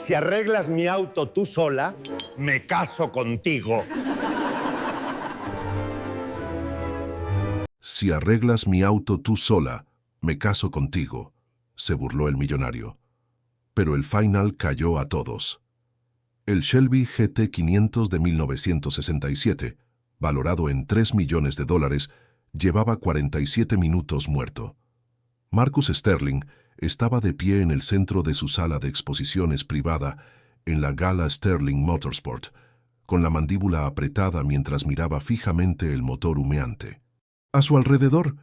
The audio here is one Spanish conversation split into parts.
Si arreglas mi auto tú sola, me caso contigo. Si arreglas mi auto tú sola, me caso contigo, se burló el millonario. Pero el final cayó a todos. El Shelby GT 500 de 1967, valorado en $3 millones, llevaba 47 minutos muerto. Marcus Sterling estaba de pie en el centro de su sala de exposiciones privada en la Gala Sterling Motorsport, con la mandíbula apretada mientras miraba fijamente el motor humeante. A su alrededor,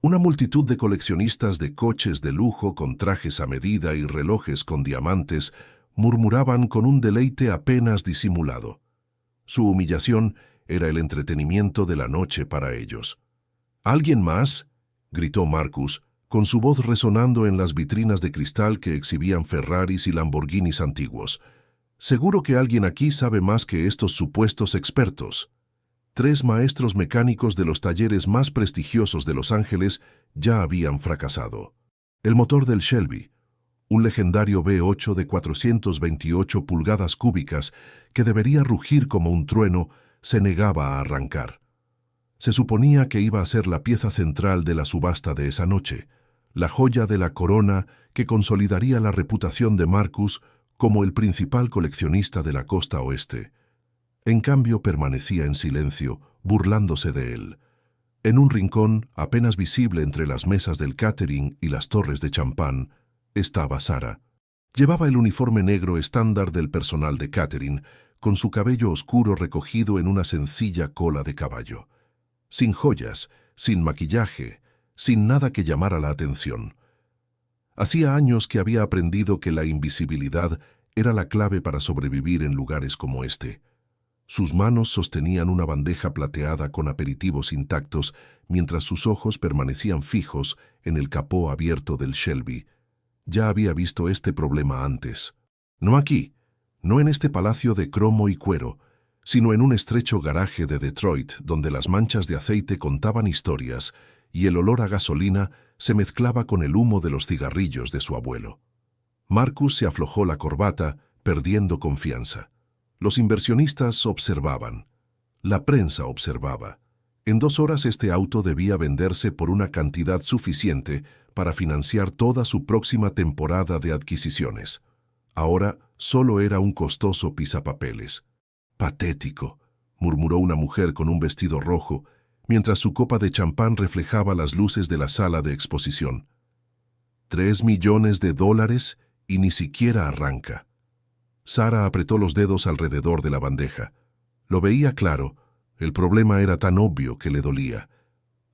una multitud de coleccionistas de coches de lujo con trajes a medida y relojes con diamantes murmuraban con un deleite apenas disimulado. Su humillación era el entretenimiento de la noche para ellos. ¿Alguien más?, gritó Marcus, con su voz resonando en las vitrinas de cristal que exhibían Ferraris y Lamborghinis antiguos. Seguro que alguien aquí sabe más que estos supuestos expertos. 3 maestros mecánicos de los talleres más prestigiosos de Los Ángeles ya habían fracasado. El motor del Shelby, un legendario V8 de 428 pulgadas cúbicas que debería rugir como un trueno, se negaba a arrancar. Se suponía que iba a ser la pieza central de la subasta de esa noche, la joya de la corona que consolidaría la reputación de Marcus como el principal coleccionista de la costa oeste. En cambio, permanecía en silencio, burlándose de él. En un rincón, apenas visible entre las mesas del catering y las torres de champán, estaba Sarah. Llevaba el uniforme negro estándar del personal de catering, con su cabello oscuro recogido en una sencilla cola de caballo. Sin joyas, sin maquillaje, sin nada que llamara la atención. Hacía años que había aprendido que la invisibilidad era la clave para sobrevivir en lugares como este. Sus manos sostenían una bandeja plateada con aperitivos intactos, mientras sus ojos permanecían fijos en el capó abierto del Shelby. Ya había visto este problema antes. No aquí, no en este palacio de cromo y cuero, sino en un estrecho garaje de Detroit donde las manchas de aceite contaban historias y el olor a gasolina se mezclaba con el humo de los cigarrillos de su abuelo. Marcus se aflojó la corbata, perdiendo confianza. Los inversionistas observaban. La prensa observaba. En 2 horas este auto debía venderse por una cantidad suficiente para financiar toda su próxima temporada de adquisiciones. Ahora solo era un costoso pisapapeles. «Patético», murmuró una mujer con un vestido rojo, mientras su copa de champán reflejaba las luces de la sala de exposición. $3 millones y ni siquiera arranca. Sarah apretó los dedos alrededor de la bandeja. Lo veía claro, el problema era tan obvio que le dolía.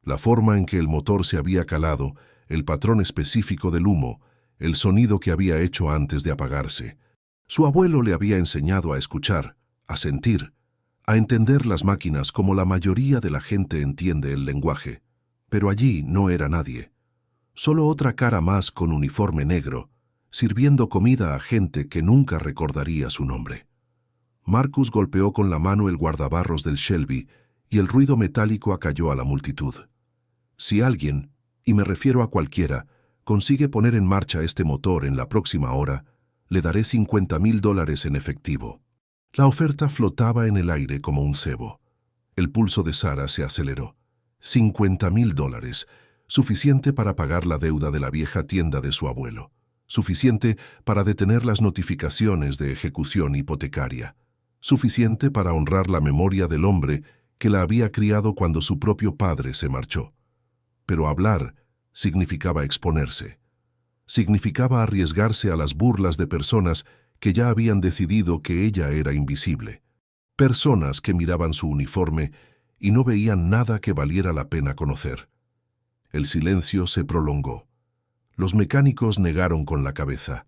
La forma en que el motor se había calado, el patrón específico del humo, el sonido que había hecho antes de apagarse. Su abuelo le había enseñado a escuchar, a sentir, a entender las máquinas como la mayoría de la gente entiende el lenguaje. Pero allí no era nadie. Solo otra cara más con uniforme negro, sirviendo comida a gente que nunca recordaría su nombre. Marcus golpeó con la mano el guardabarros del Shelby y el ruido metálico acalló a la multitud. Si alguien, y me refiero a cualquiera, consigue poner en marcha este motor en la próxima hora, le daré $50,000 en efectivo. La oferta flotaba en el aire como un cebo. El pulso de Sarah se aceleró. $50,000, suficiente para pagar la deuda de la vieja tienda de su abuelo. Suficiente para detener las notificaciones de ejecución hipotecaria. Suficiente para honrar la memoria del hombre que la había criado cuando su propio padre se marchó. Pero hablar significaba exponerse. Significaba arriesgarse a las burlas de personas que ya habían decidido que ella era invisible. Personas que miraban su uniforme y no veían nada que valiera la pena conocer. El silencio se prolongó. Los mecánicos negaron con la cabeza.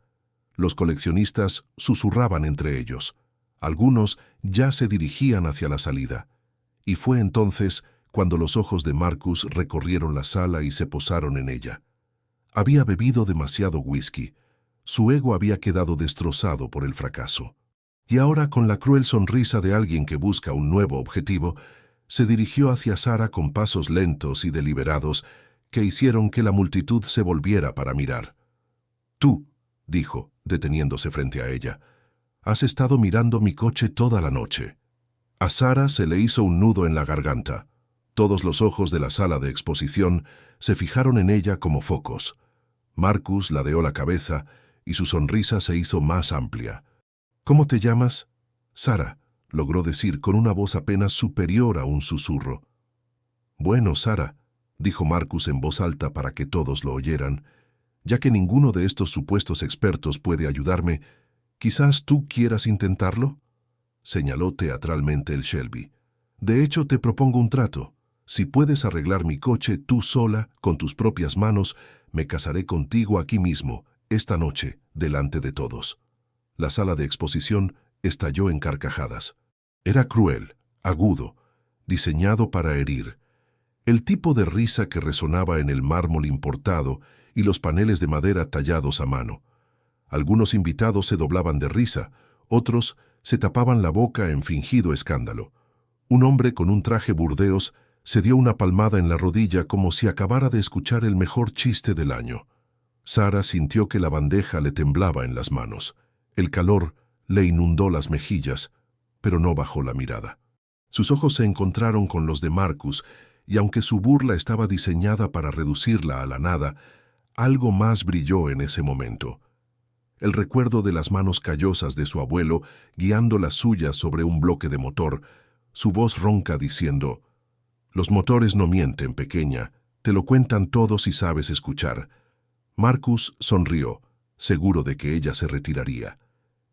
Los coleccionistas susurraban entre ellos. Algunos ya se dirigían hacia la salida. Y fue entonces cuando los ojos de Marcus recorrieron la sala y se posaron en ella. Había bebido demasiado whisky. Su ego había quedado destrozado por el fracaso. Y ahora, con la cruel sonrisa de alguien que busca un nuevo objetivo, se dirigió hacia Sarah con pasos lentos y deliberados que hicieron que la multitud se volviera para mirar. «Tú», dijo, deteniéndose frente a ella, Has estado mirando mi coche toda la noche. A Sara se le hizo un nudo en la garganta. Todos los ojos de la sala de exposición se fijaron en ella como focos. Marcus ladeó la cabeza y su sonrisa se hizo más amplia. «¿Cómo te llamas?» «Sara», logró decir con una voz apenas superior a un susurro. «Bueno, Sara», dijo Marcus en voz alta para que todos lo oyeran, «ya que ninguno de estos supuestos expertos puede ayudarme, ¿quizás tú quieras intentarlo?», señaló teatralmente el Shelby. «De hecho, te propongo un trato. Si puedes arreglar mi coche tú sola, con tus propias manos, me casaré contigo aquí mismo, esta noche, delante de todos». La sala de exposición estalló en carcajadas. Era cruel, agudo, diseñado para herir. El tipo de risa que resonaba en el mármol importado y los paneles de madera tallados a mano. Algunos invitados se doblaban de risa, otros se tapaban la boca en fingido escándalo. Un hombre con un traje burdeos se dio una palmada en la rodilla como si acabara de escuchar el mejor chiste del año. Sara sintió que la bandeja le temblaba en las manos. El calor le inundó las mejillas, pero no bajó la mirada. Sus ojos se encontraron con los de Marcus, y aunque su burla estaba diseñada para reducirla a la nada, algo más brilló en ese momento. El recuerdo de las manos callosas de su abuelo guiando las suyas sobre un bloque de motor, su voz ronca diciendo: «Los motores no mienten, pequeña, te lo cuentan todos y sabes escuchar». Marcus sonrió, seguro de que ella se retiraría.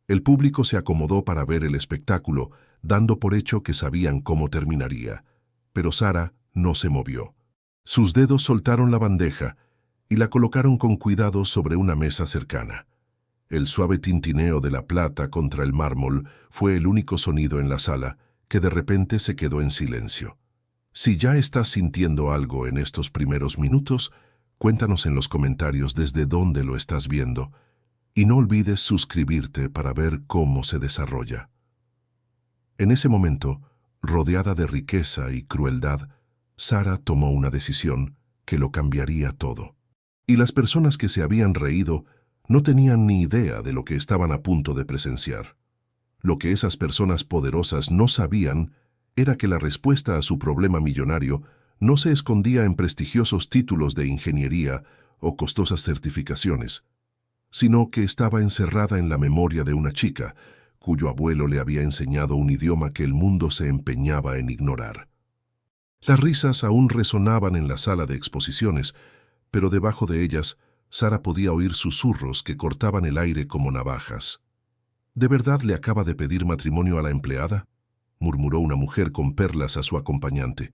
El público se acomodó para ver el espectáculo, dando por hecho que sabían cómo terminaría. Pero Sara no se movió. Sus dedos soltaron la bandeja y la colocaron con cuidado sobre una mesa cercana. El suave tintineo de la plata contra el mármol fue el único sonido en la sala, que de repente se quedó en silencio. Si ya estás sintiendo algo en estos primeros minutos, cuéntanos en los comentarios desde dónde lo estás viendo. Y no olvides suscribirte para ver cómo se desarrolla. En ese momento, rodeada de riqueza y crueldad, Sara tomó una decisión que lo cambiaría todo. Y las personas que se habían reído no tenían ni idea de lo que estaban a punto de presenciar. Lo que esas personas poderosas no sabían era que la respuesta a su problema millonario no se escondía en prestigiosos títulos de ingeniería o costosas certificaciones, sino que estaba encerrada en la memoria de una chica, cuyo abuelo le había enseñado un idioma que el mundo se empeñaba en ignorar. Las risas aún resonaban en la sala de exposiciones, pero debajo de ellas, Sara podía oír susurros que cortaban el aire como navajas. ¿De verdad le acaba de pedir matrimonio a la empleada?, murmuró una mujer con perlas a su acompañante.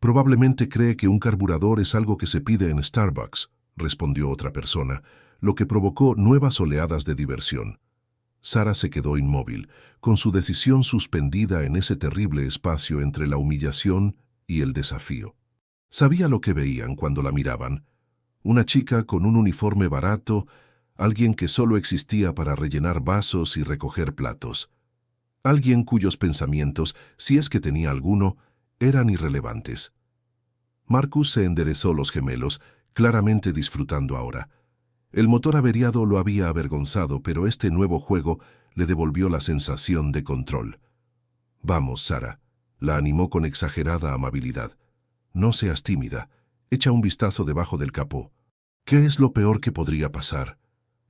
Probablemente cree que un carburador es algo que se pide en Starbucks, respondió otra persona, lo que provocó nuevas oleadas de diversión. Sara se quedó inmóvil, con su decisión suspendida en ese terrible espacio entre la humillación y el desafío. Sabía lo que veían cuando la miraban. Una chica con un uniforme barato, alguien que solo existía para rellenar vasos y recoger platos. Alguien cuyos pensamientos, si es que tenía alguno, eran irrelevantes. Marcus se enderezó los gemelos, claramente disfrutando ahora. El motor averiado lo había avergonzado, pero este nuevo juego le devolvió la sensación de control. «Vamos, Sara», la animó con exagerada amabilidad. «No seas tímida. Echa un vistazo debajo del capó. ¿Qué es lo peor que podría pasar?»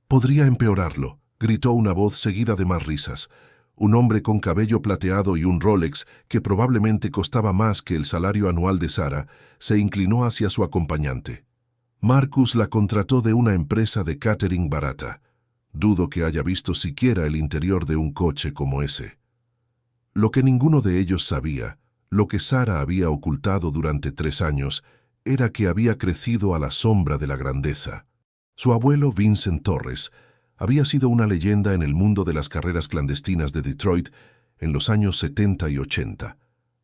«Podría empeorarlo», gritó una voz seguida de más risas. Un hombre con cabello plateado y un Rolex, que probablemente costaba más que el salario anual de Sara, se inclinó hacia su acompañante. Marcus la contrató de una empresa de catering barata. Dudo que haya visto siquiera el interior de un coche como ese. Lo que ninguno de ellos sabía, lo que Sara había ocultado durante 3 años, era que había crecido a la sombra de la grandeza. Su abuelo, Vincent Torres, había sido una leyenda en el mundo de las carreras clandestinas de Detroit en los años 70 y 80.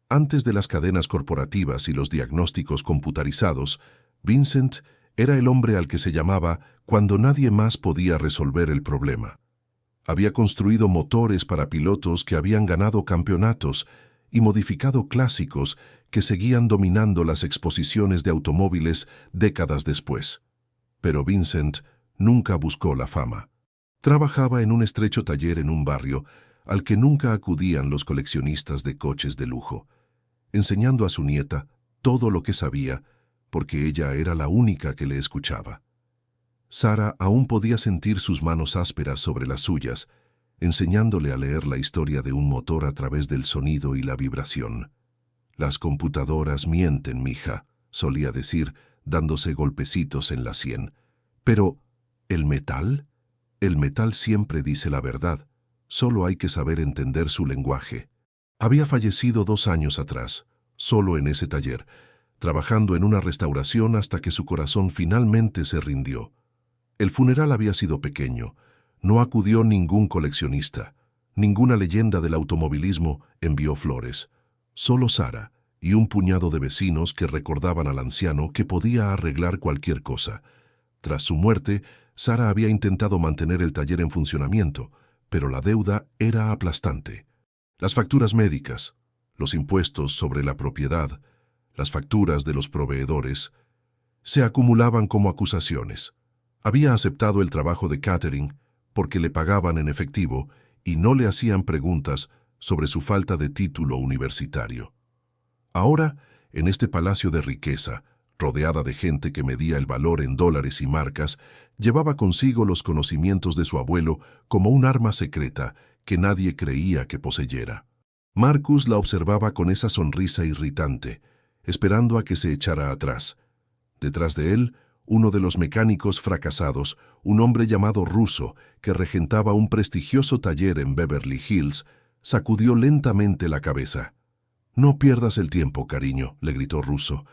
Antes de las cadenas corporativas y los diagnósticos computarizados, Vincent era el hombre al que se llamaba cuando nadie más podía resolver el problema. Había construido motores para pilotos que habían ganado campeonatos y modificado clásicos que seguían dominando las exposiciones de automóviles décadas después. Pero Vincent nunca buscó la fama. Trabajaba en un estrecho taller en un barrio al que nunca acudían los coleccionistas de coches de lujo, enseñando a su nieta todo lo que sabía, porque ella era la única que le escuchaba. Sara aún podía sentir sus manos ásperas sobre las suyas, enseñándole a leer la historia de un motor a través del sonido y la vibración. «Las computadoras mienten, mija», solía decir, dándose golpecitos en la sien. «Pero, ¿el metal? El metal siempre dice la verdad. Solo hay que saber entender su lenguaje». Había fallecido 2 años atrás, solo en ese taller, trabajando en una restauración hasta que su corazón finalmente se rindió. El funeral había sido pequeño. No acudió ningún coleccionista. Ninguna leyenda del automovilismo envió flores. Solo Sara y un puñado de vecinos que recordaban al anciano que podía arreglar cualquier cosa. Tras su muerte, Sara había intentado mantener el taller en funcionamiento, pero la deuda era aplastante. Las facturas médicas, los impuestos sobre la propiedad, las facturas de los proveedores, se acumulaban como acusaciones. Había aceptado el trabajo de catering porque le pagaban en efectivo y no le hacían preguntas sobre su falta de título universitario. Ahora, en este palacio de riqueza, rodeada de gente que medía el valor en dólares y marcas, llevaba consigo los conocimientos de su abuelo como un arma secreta que nadie creía que poseyera. Marcus la observaba con esa sonrisa irritante, esperando a que se echara atrás. Detrás de él, uno de los mecánicos fracasados, un hombre llamado Russo, que regentaba un prestigioso taller en Beverly Hills, sacudió lentamente la cabeza. «No pierdas el tiempo, cariño», le gritó Russo.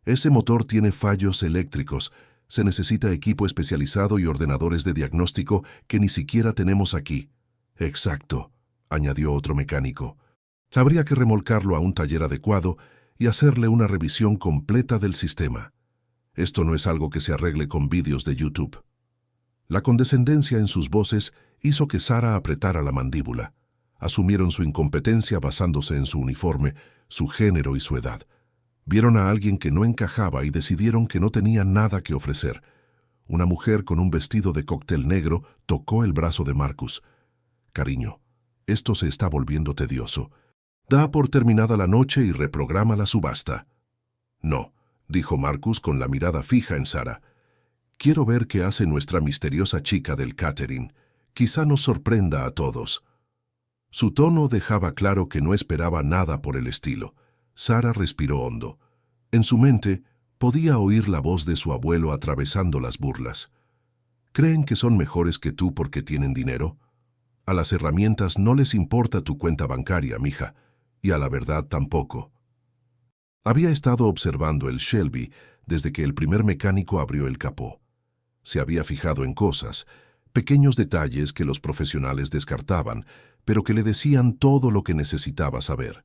«Ese motor tiene fallos eléctricos. Se necesita equipo especializado y ordenadores de diagnóstico que ni siquiera tenemos aquí». «Exacto», añadió otro mecánico. «Habría que remolcarlo a un taller adecuado y hacerle una revisión completa del sistema. Esto no es algo que se arregle con vídeos de YouTube». La condescendencia en sus voces hizo que Sara apretara la mandíbula. Asumieron su incompetencia basándose en su uniforme, su género y su edad. Vieron a alguien que no encajaba y decidieron que no tenía nada que ofrecer. Una mujer con un vestido de cóctel negro tocó el brazo de Marcus. «Cariño, esto se está volviendo tedioso. Da por terminada la noche y reprograma la subasta». «No», dijo Marcus con la mirada fija en Sara. «Quiero ver qué hace nuestra misteriosa chica del catering. Quizá nos sorprenda a todos». Su tono dejaba claro que no esperaba nada por el estilo. Sara respiró hondo. En su mente podía oír la voz de su abuelo atravesando las burlas. «¿Creen que son mejores que tú porque tienen dinero? A las herramientas no les importa tu cuenta bancaria, mija, y a la verdad tampoco». Había estado observando el Shelby desde que el primer mecánico abrió el capó. Se había fijado en cosas, pequeños detalles que los profesionales descartaban, pero que le decían todo lo que necesitaba saber.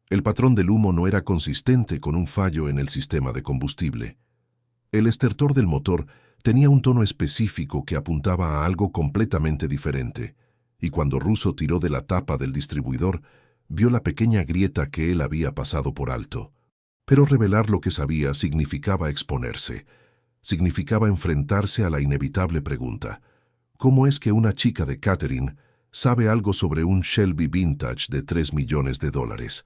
El patrón del humo no era consistente con un fallo en el sistema de combustible. El estertor del motor tenía un tono específico que apuntaba a algo completamente diferente, y cuando Russo tiró de la tapa del distribuidor, vio la pequeña grieta que él había pasado por alto. Pero revelar lo que sabía significaba exponerse, significaba enfrentarse a la inevitable pregunta: ¿cómo es que una chica de catering sabe algo sobre un Shelby Vintage de $3 millones?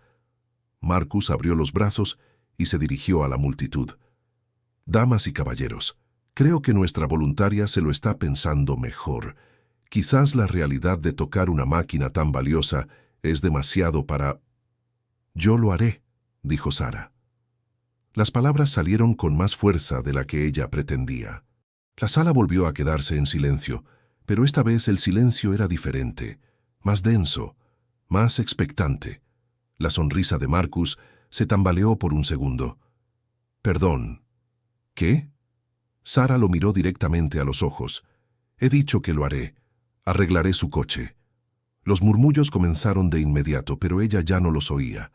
Marcus abrió los brazos y se dirigió a la multitud. «Damas y caballeros, creo que nuestra voluntaria se lo está pensando mejor. Quizás la realidad de tocar una máquina tan valiosa es demasiado para...» «Yo lo haré», dijo Sara. Las palabras salieron con más fuerza de la que ella pretendía. La sala volvió a quedarse en silencio, pero esta vez el silencio era diferente, más denso, más expectante. La sonrisa de Marcus se tambaleó por un segundo. «Perdón». «¿Qué?» Sara lo miró directamente a los ojos. «He dicho que lo haré. Arreglaré su coche». Los murmullos comenzaron de inmediato, pero ella ya no los oía.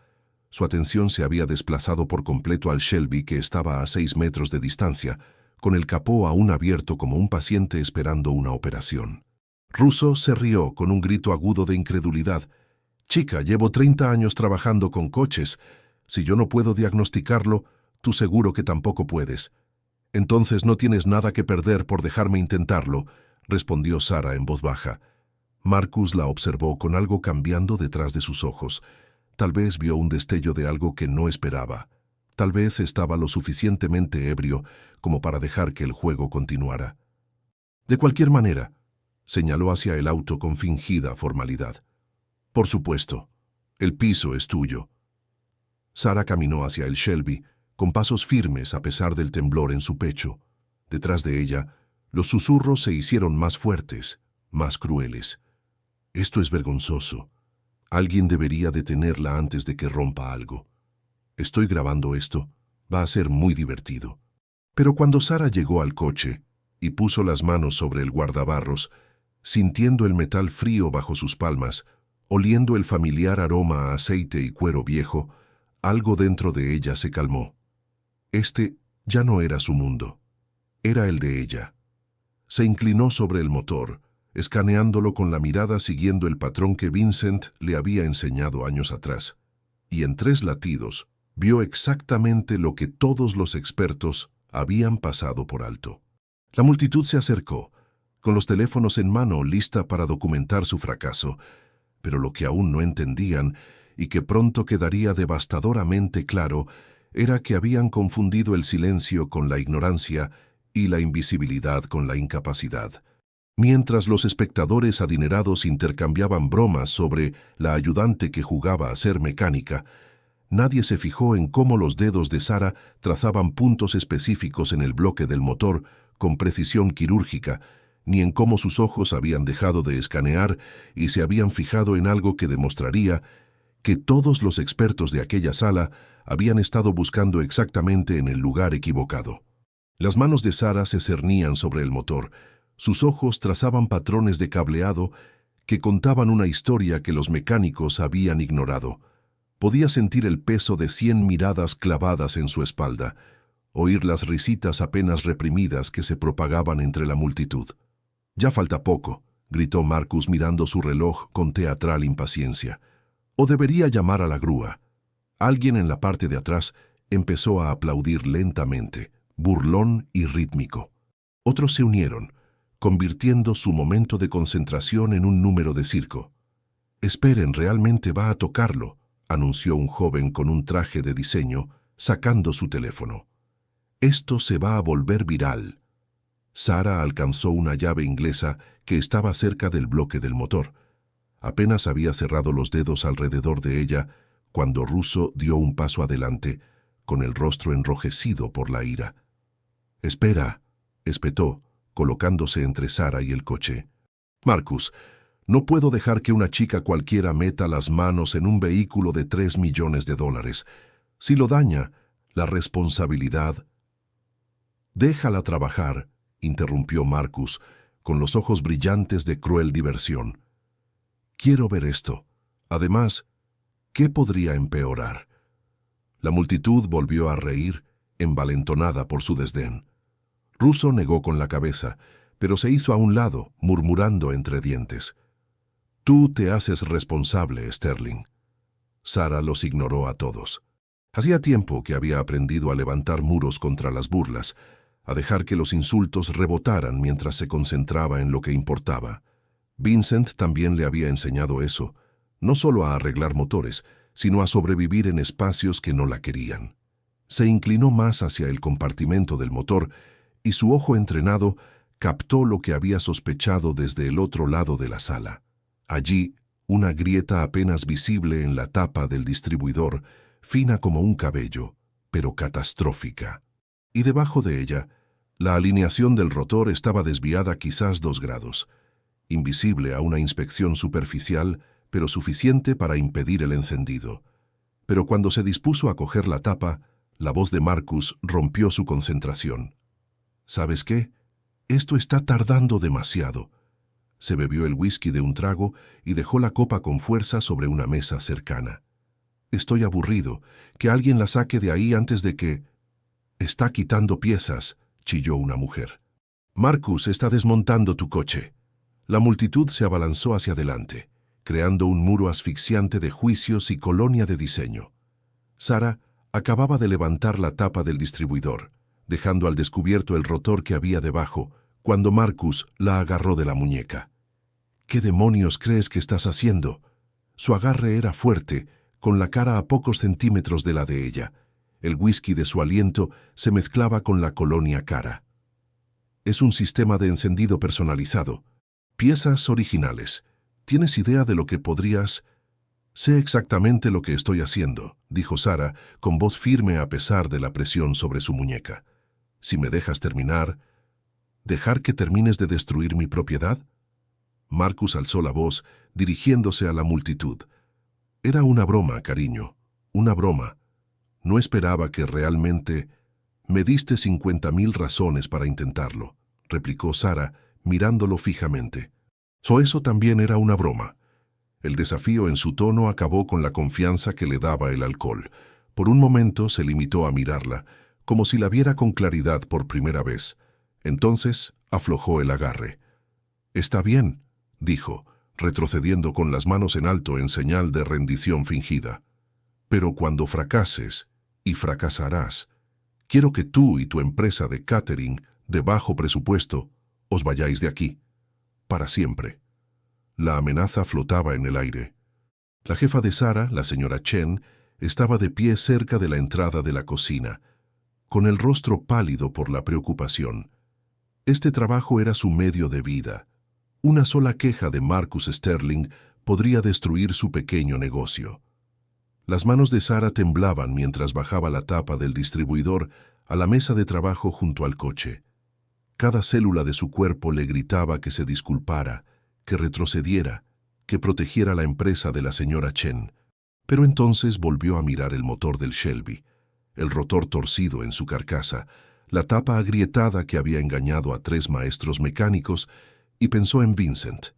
Su atención se había desplazado por completo al Shelby, que estaba a 6 metros de distancia, con el capó aún abierto como un paciente esperando una operación. Russo se rió con un grito agudo de incredulidad. «Chica, llevo 30 años trabajando con coches. Si yo no puedo diagnosticarlo, tú seguro que tampoco puedes. Entonces no tienes nada que perder por dejarme intentarlo. respondió Sara en voz baja. Marcus la observó con algo cambiando detrás de sus ojos. Tal vez vio un destello de algo que no esperaba. Tal vez estaba lo suficientemente ebrio como para dejar que el juego continuara. De cualquier manera, señaló hacia el auto con fingida formalidad. Por supuesto, el piso es tuyo. Sara caminó hacia el Shelby, con pasos firmes a pesar del temblor en su pecho. Detrás de ella, los susurros se hicieron más fuertes, más crueles. Esto es vergonzoso. Alguien debería detenerla antes de que rompa algo. Estoy grabando esto. Va a ser muy divertido. Pero cuando Sara llegó al coche y puso las manos sobre el guardabarros, sintiendo el metal frío bajo sus palmas, oliendo el familiar aroma a aceite y cuero viejo, algo dentro de ella se calmó. Este ya no era su mundo. Era el de ella. Se inclinó sobre el motor, escaneándolo con la mirada siguiendo el patrón que Vincent le había enseñado años atrás. Y en 3 latidos, vio exactamente lo que todos los expertos habían pasado por alto. La multitud se acercó, con los teléfonos en mano lista para documentar su fracaso, pero lo que aún no entendían, y que pronto quedaría devastadoramente claro, era que habían confundido el silencio con la ignorancia y la invisibilidad con la incapacidad. Mientras los espectadores adinerados intercambiaban bromas sobre la ayudante que jugaba a ser mecánica, nadie se fijó en cómo los dedos de Sara trazaban puntos específicos en el bloque del motor con precisión quirúrgica, ni en cómo sus ojos habían dejado de escanear y se habían fijado en algo que demostraría que todos los expertos de aquella sala habían estado buscando exactamente en el lugar equivocado. Las manos de Sara se cernían sobre el motor. Sus ojos trazaban patrones de cableado que contaban una historia que los mecánicos habían ignorado. Podía sentir el peso de 100 miradas clavadas en su espalda, oír las risitas apenas reprimidas que se propagaban entre la multitud. «Ya falta poco», gritó Marcus mirando su reloj con teatral impaciencia. «O debería llamar a la grúa». Alguien en la parte de atrás empezó a aplaudir lentamente, burlón y rítmico. Otros se unieron, convirtiendo su momento de concentración en un número de circo. «Esperen, realmente va a tocarlo», anunció un joven con un traje de diseño, sacando su teléfono. «Esto se va a volver viral». Sara alcanzó una llave inglesa que estaba cerca del bloque del motor. Apenas había cerrado los dedos alrededor de ella cuando Russo dio un paso adelante, con el rostro enrojecido por la ira. «Espera», espetó, colocándose entre Sara y el coche. «Marcus, no puedo dejar que una chica cualquiera meta las manos en un vehículo de $3 millones. Si lo daña, la responsabilidad». «Déjala trabajar», interrumpió Marcus, con los ojos brillantes de cruel diversión. «Quiero ver esto. Además, ¿qué podría empeorar?» La multitud volvió a reír, envalentonada por su desdén. Russo negó con la cabeza, pero se hizo a un lado, murmurando entre dientes. «Tú te haces responsable, Sterling». Sara los ignoró a todos. Hacía tiempo que había aprendido a levantar muros contra las burlas, a dejar que los insultos rebotaran mientras se concentraba en lo que importaba. Vincent también le había enseñado eso, no solo a arreglar motores, sino a sobrevivir en espacios que no la querían. Se inclinó más hacia el compartimento del motor y su ojo entrenado captó lo que había sospechado desde el otro lado de la sala. Allí, una grieta apenas visible en la tapa del distribuidor, fina como un cabello, pero catastrófica. Y debajo de ella, la alineación del rotor estaba desviada quizás 2 grados, invisible a una inspección superficial, pero suficiente para impedir el encendido. Pero cuando se dispuso a coger la tapa, la voz de Marcus rompió su concentración. «¿Sabes qué? Esto está tardando demasiado». Se bebió el whisky de un trago y dejó la copa con fuerza sobre una mesa cercana. «Estoy aburrido. Que alguien la saque de ahí antes de que...» «Está quitando piezas», chilló una mujer. «Marcus está desmontando tu coche». La multitud se abalanzó hacia adelante, creando un muro asfixiante de juicios y colonia de diseño. Sara acababa de levantar la tapa del distribuidor, dejando al descubierto el rotor que había debajo, cuando Marcus la agarró de la muñeca. «¿Qué demonios crees que estás haciendo?». Su agarre era fuerte, con la cara a pocos centímetros de la de ella. El whisky de su aliento se mezclaba con la colonia cara. «Es un sistema de encendido personalizado. Piezas originales. ¿Tienes idea de lo que podrías...?» «Sé exactamente lo que estoy haciendo», dijo Sara, con voz firme a pesar de la presión sobre su muñeca. «Si me dejas terminar...» «¿Dejar que termines de destruir mi propiedad?». Marcus alzó la voz, dirigiéndose a la multitud. «Era una broma, cariño, una broma. No esperaba que realmente...». «Me diste 50,000 razones para intentarlo», replicó Sara, mirándolo fijamente. Eso también era una broma». El desafío en su tono acabó con la confianza que le daba el alcohol. Por un momento se limitó a mirarla, como si la viera con claridad por primera vez. Entonces aflojó el agarre. «Está bien», dijo, retrocediendo con las manos en alto en señal de rendición fingida. «Pero cuando fracases, y fracasarás, quiero que tú y tu empresa de catering, de bajo presupuesto, os vayáis de aquí. Para siempre». La amenaza flotaba en el aire. La jefa de Sara, la señora Chen, estaba de pie cerca de la entrada de la cocina, con el rostro pálido por la preocupación. Este trabajo era su medio de vida. Una sola queja de Marcus Sterling podría destruir su pequeño negocio. Las manos de Sara temblaban mientras bajaba la tapa del distribuidor a la mesa de trabajo junto al coche. Cada célula de su cuerpo le gritaba que se disculpara, que retrocediera, que protegiera la empresa de la señora Chen. Pero entonces volvió a mirar el motor del Shelby, el rotor torcido en su carcasa, la tapa agrietada que había engañado a 3 maestros mecánicos, y pensó en Vincent,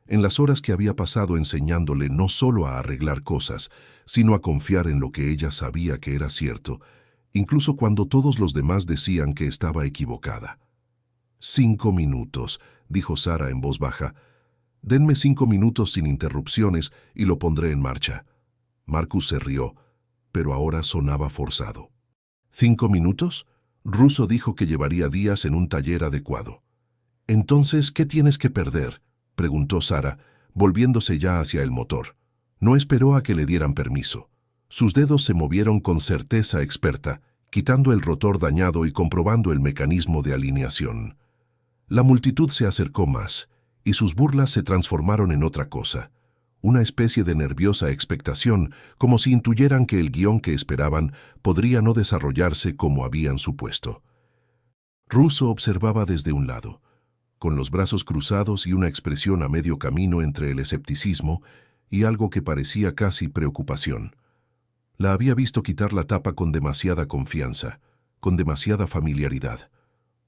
en las horas que había pasado enseñándole no solo a arreglar cosas, sino a confiar en lo que ella sabía que era cierto, incluso cuando todos los demás decían que estaba equivocada. 5 minutos, dijo Sara en voz baja. «Denme 5 minutos sin interrupciones y lo pondré en marcha». Marcus se rió, pero ahora sonaba forzado. «¿5 minutos?» Russo dijo que llevaría días en un taller adecuado. «Entonces, ¿qué tienes que perder?», preguntó Sara, volviéndose ya hacia el motor. No esperó a que le dieran permiso. Sus dedos se movieron con certeza experta, quitando el rotor dañado y comprobando el mecanismo de alineación. La multitud se acercó más, y sus burlas se transformaron en otra cosa, una especie de nerviosa expectación, como si intuyeran que el guión que esperaban podría no desarrollarse como habían supuesto. Russo observaba desde un lado, con los brazos cruzados y una expresión a medio camino entre el escepticismo y algo que parecía casi preocupación. La había visto quitar la tapa con demasiada confianza, con demasiada familiaridad.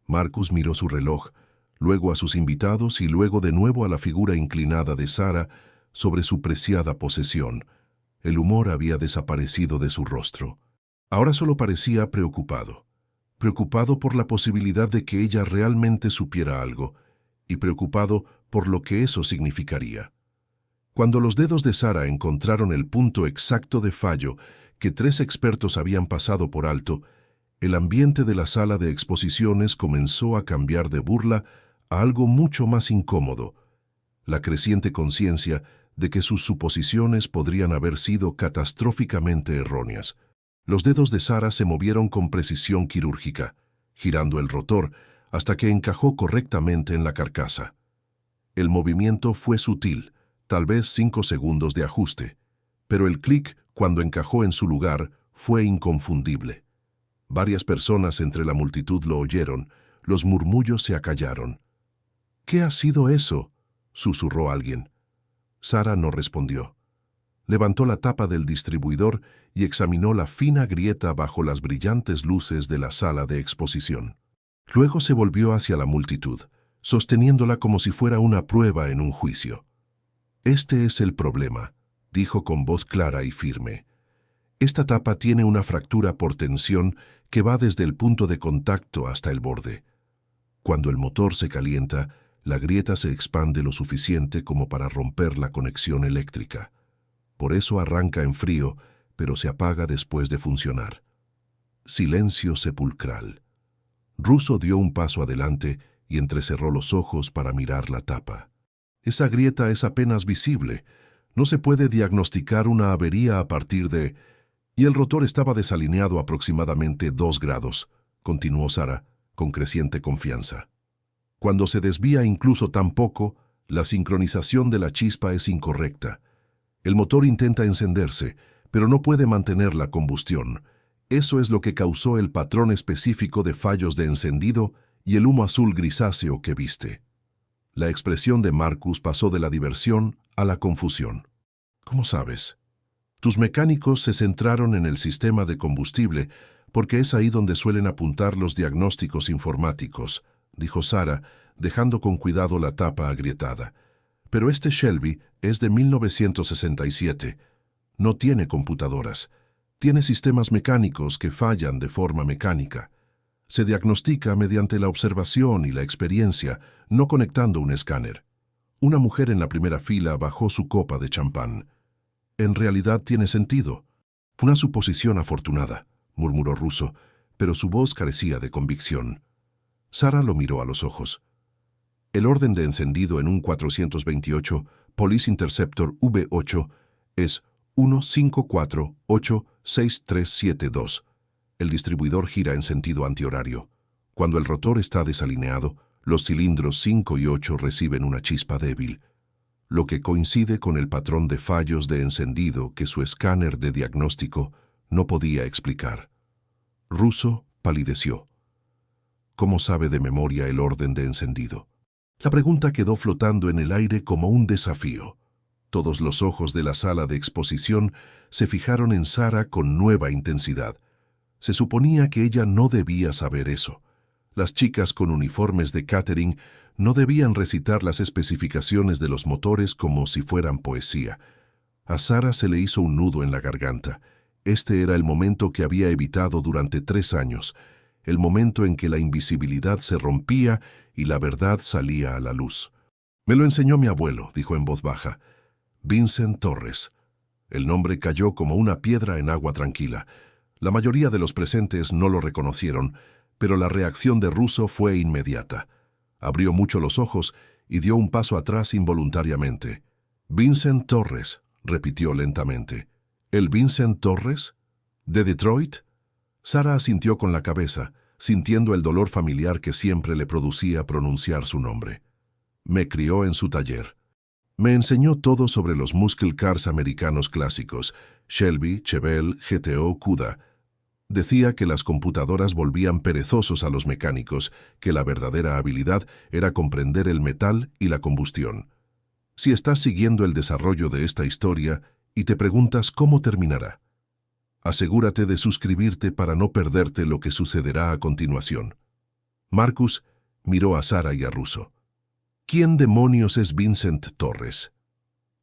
Marcus miró su reloj, luego a sus invitados y luego de nuevo a la figura inclinada de Sara sobre su preciada posesión. El humor había desaparecido de su rostro. Ahora solo parecía preocupado. Preocupado por la posibilidad de que ella realmente supiera algo, y preocupado por lo que eso significaría. Cuando los dedos de Sara encontraron el punto exacto de fallo que 3 expertos habían pasado por alto, el ambiente de la sala de exposiciones comenzó a cambiar de burla a algo mucho más incómodo, la creciente conciencia de que sus suposiciones podrían haber sido catastróficamente erróneas. Los dedos de Sara se movieron con precisión quirúrgica, girando el rotor hasta que encajó correctamente en la carcasa. El movimiento fue sutil, tal vez 5 segundos de ajuste, pero el clic, cuando encajó en su lugar, fue inconfundible. Varias personas entre la multitud lo oyeron, los murmullos se acallaron. «¿Qué ha sido eso?», susurró alguien. Sara no respondió. Levantó la tapa del distribuidor y examinó la fina grieta bajo las brillantes luces de la sala de exposición. Luego se volvió hacia la multitud, sosteniéndola como si fuera una prueba en un juicio. «Este es el problema», dijo con voz clara y firme. «Esta tapa tiene una fractura por tensión que va desde el punto de contacto hasta el borde. Cuando el motor se calienta, la grieta se expande lo suficiente como para romper la conexión eléctrica. Por eso arranca en frío, pero se apaga después de funcionar». Silencio sepulcral. Russo dio un paso adelante y entrecerró los ojos para mirar la tapa. Esa grieta es apenas visible. No se puede diagnosticar una avería a partir de... Y el rotor estaba desalineado aproximadamente 2 grados, continuó Sarah, con creciente confianza. Cuando se desvía incluso tan poco, la sincronización de la chispa es incorrecta. El motor intenta encenderse, pero no puede mantener la combustión. Eso es lo que causó el patrón específico de fallos de encendido y el humo azul grisáceo que viste. La expresión de Marcus pasó de la diversión a la confusión. ¿Cómo sabes? Tus mecánicos se centraron en el sistema de combustible porque es ahí donde suelen apuntar los diagnósticos informáticos, dijo Sarah, dejando con cuidado la tapa agrietada. Pero este Shelby es de 1967. No tiene computadoras. Tiene sistemas mecánicos que fallan de forma mecánica. Se diagnostica mediante la observación y la experiencia, no conectando un escáner. Una mujer en la primera fila bajó su copa de champán. En realidad tiene sentido. Una suposición afortunada, murmuró Russo, pero su voz carecía de convicción. Sarah lo miró a los ojos. El orden de encendido en un 428 Police Interceptor V8 es 154-86372. El distribuidor gira en sentido antihorario. Cuando el rotor está desalineado, los cilindros 5 y 8 reciben una chispa débil, lo que coincide con el patrón de fallos de encendido que su escáner de diagnóstico no podía explicar. Russo palideció. ¿Cómo sabe de memoria el orden de encendido? La pregunta quedó flotando en el aire como un desafío. Todos los ojos de la sala de exposición se fijaron en Sarah con nueva intensidad. Se suponía que ella no debía saber eso. Las chicas con uniformes de catering no debían recitar las especificaciones de los motores como si fueran poesía. A Sarah se le hizo un nudo en la garganta. Este era el momento que había evitado durante 3 años, el momento en que la invisibilidad se rompía y la verdad salía a la luz. «Me lo enseñó mi abuelo», dijo en voz baja. «Vincent Torres». El nombre cayó como una piedra en agua tranquila. La mayoría de los presentes no lo reconocieron, pero la reacción de Russo fue inmediata. Abrió mucho los ojos y dio un paso atrás involuntariamente. «Vincent Torres», repitió lentamente. «¿El Vincent Torres? ¿De Detroit?» Sarah asintió con la cabeza, sintiendo el dolor familiar que siempre le producía pronunciar su nombre. «Me crió en su taller. Me enseñó todo sobre los muscle cars americanos clásicos, Shelby, Chevelle, GTO, Cuda. Decía que las computadoras volvían perezosos a los mecánicos, que la verdadera habilidad era comprender el metal y la combustión. Si estás siguiendo el desarrollo de esta historia y te preguntas cómo terminará, asegúrate de suscribirte para no perderte lo que sucederá a continuación». Marcus miró a Sarah y a Russo. «¿Quién demonios es Vincent Torres?»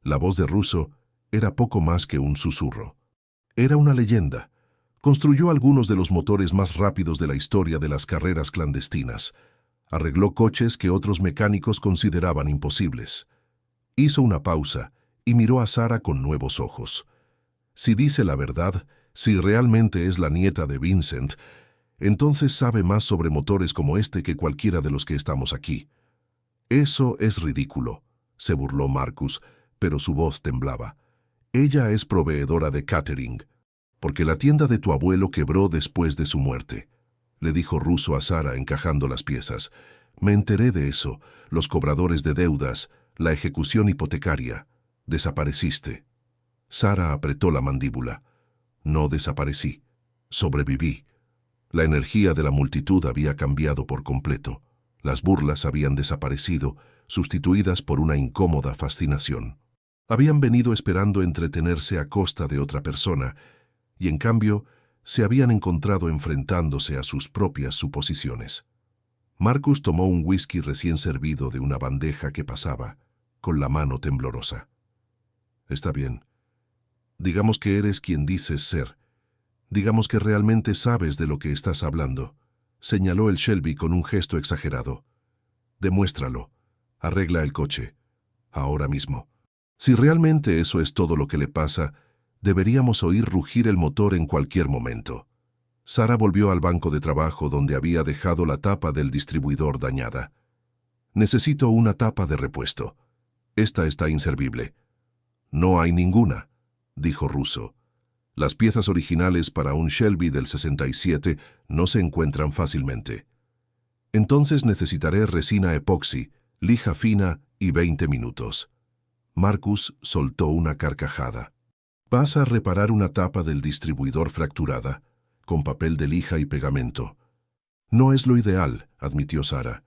La voz de Russo era poco más que un susurro. Era una leyenda. Construyó algunos de los motores más rápidos de la historia de las carreras clandestinas. Arregló coches que otros mecánicos consideraban imposibles. Hizo una pausa y miró a Sarah con nuevos ojos. Si dice la verdad, si realmente es la nieta de Vincent, entonces sabe más sobre motores como este que cualquiera de los que estamos aquí. «Eso es ridículo», se burló Marcus, pero su voz temblaba. «Ella es proveedora de catering, porque la tienda de tu abuelo quebró después de su muerte», le dijo Russo a Sarah encajando las piezas. «Me enteré de eso, los cobradores de deudas, la ejecución hipotecaria. Desapareciste». Sarah apretó la mandíbula. «No desaparecí. Sobreviví». La energía de la multitud había cambiado por completo. Las burlas habían desaparecido, sustituidas por una incómoda fascinación. Habían venido esperando entretenerse a costa de otra persona, y en cambio se habían encontrado enfrentándose a sus propias suposiciones. Marcus tomó un whisky recién servido de una bandeja que pasaba, con la mano temblorosa. «Está bien. Digamos que eres quien dices ser. Digamos que realmente sabes de lo que estás hablando», señaló el Shelby con un gesto exagerado. «Demuéstralo. Arregla el coche. Ahora mismo. Si realmente eso es todo lo que le pasa, deberíamos oír rugir el motor en cualquier momento». Sarah volvió al banco de trabajo donde había dejado la tapa del distribuidor dañada. Necesito una tapa de repuesto. Esta está inservible. No hay ninguna, dijo Russo. Las piezas originales para un Shelby del 67 no se encuentran fácilmente. Entonces necesitaré resina epoxi, lija fina y 20 minutos. Marcus soltó una carcajada. Vas a reparar una tapa del distribuidor fracturada, con papel de lija y pegamento. No es lo ideal, admitió Sara,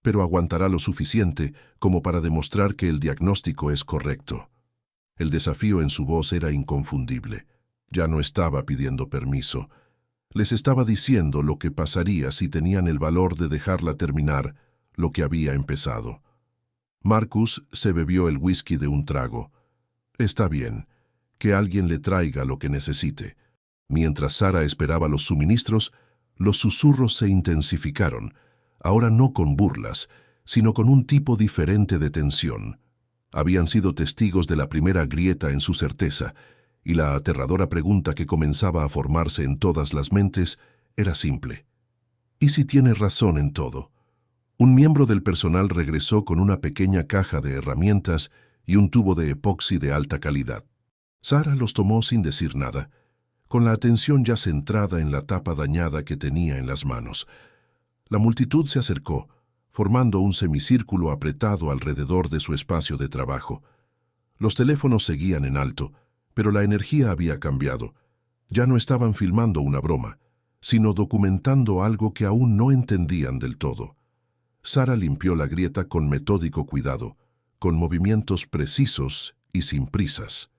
pero aguantará lo suficiente como para demostrar que el diagnóstico es correcto. El desafío en su voz era inconfundible. Ya no estaba pidiendo permiso. Les estaba diciendo lo que pasaría si tenían el valor de dejarla terminar lo que había empezado. Marcus se bebió el whisky de un trago. Está bien, que alguien le traiga lo que necesite. Mientras Sara esperaba los suministros, los susurros se intensificaron, ahora no con burlas, sino con un tipo diferente de tensión. Habían sido testigos de la primera grieta en su certeza, y la aterradora pregunta que comenzaba a formarse en todas las mentes era simple. ¿Y si tiene razón en todo? Un miembro del personal regresó con una pequeña caja de herramientas y un tubo de epoxi de alta calidad. Sara los tomó sin decir nada, con la atención ya centrada en la tapa dañada que tenía en las manos. La multitud se acercó, formando un semicírculo apretado alrededor de su espacio de trabajo. Los teléfonos seguían en alto, pero la energía había cambiado. Ya no estaban filmando una broma, sino documentando algo que aún no entendían del todo. Sara limpió la grieta con metódico cuidado, con movimientos precisos y sin prisas.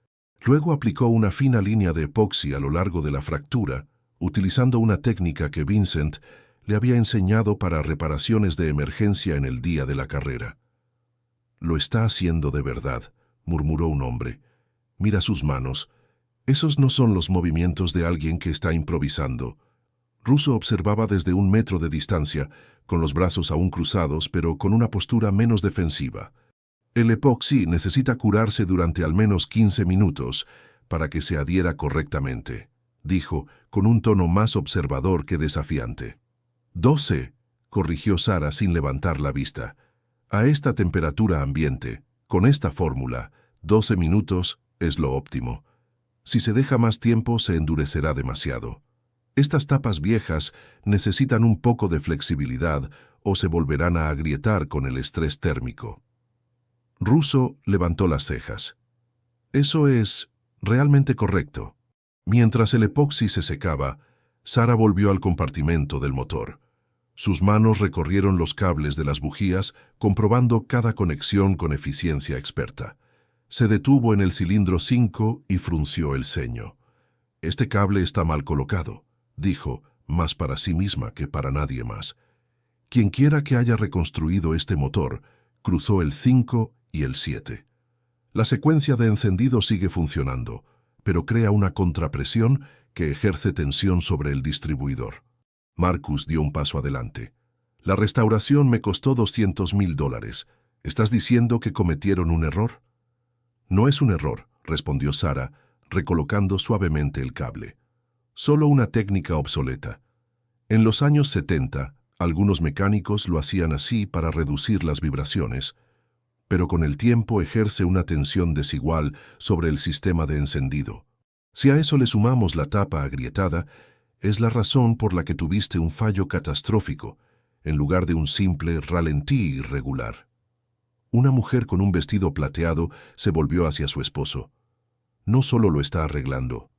Luego aplicó una fina línea de epoxi a lo largo de la fractura, utilizando una técnica que Vincent le había enseñado para reparaciones de emergencia en el día de la carrera. «Lo está haciendo de verdad», murmuró un hombre. «Mira sus manos. Esos no son los movimientos de alguien que está improvisando». Russo observaba desde 1 metro de distancia, con los brazos aún cruzados, pero con una postura menos defensiva. El epoxi necesita curarse durante al menos 15 minutos para que se adhiera correctamente, dijo, con un tono más observador que desafiante. 12, corrigió Sara sin levantar la vista. A esta temperatura ambiente, con esta fórmula, 12 minutos es lo óptimo. Si se deja más tiempo, se endurecerá demasiado. Estas tapas viejas necesitan un poco de flexibilidad o se volverán a agrietar con el estrés térmico. Russo levantó las cejas. Eso es realmente correcto. Mientras el epoxi se secaba, Sara volvió al compartimento del motor. Sus manos recorrieron los cables de las bujías, comprobando cada conexión con eficiencia experta. Se detuvo en el cilindro 5 y frunció el ceño. «Este cable está mal colocado», dijo, más para sí misma que para nadie más. Quienquiera que haya reconstruido este motor, cruzó el 5 y el 7. La secuencia de encendido sigue funcionando, pero crea una contrapresión que ejerce tensión sobre el distribuidor. Marcus dio un paso adelante. «La restauración me costó $200,000. ¿Estás diciendo que cometieron un error?» «No es un error», respondió Sara, recolocando suavemente el cable. «Solo una técnica obsoleta. En los años 70, algunos mecánicos lo hacían así para reducir las vibraciones, pero con el tiempo ejerce una tensión desigual sobre el sistema de encendido. Si a eso le sumamos la tapa agrietada, es la razón por la que tuviste un fallo catastrófico, en lugar de un simple ralentí irregular». Una mujer con un vestido plateado se volvió hacia su esposo. «No solo lo está arreglando,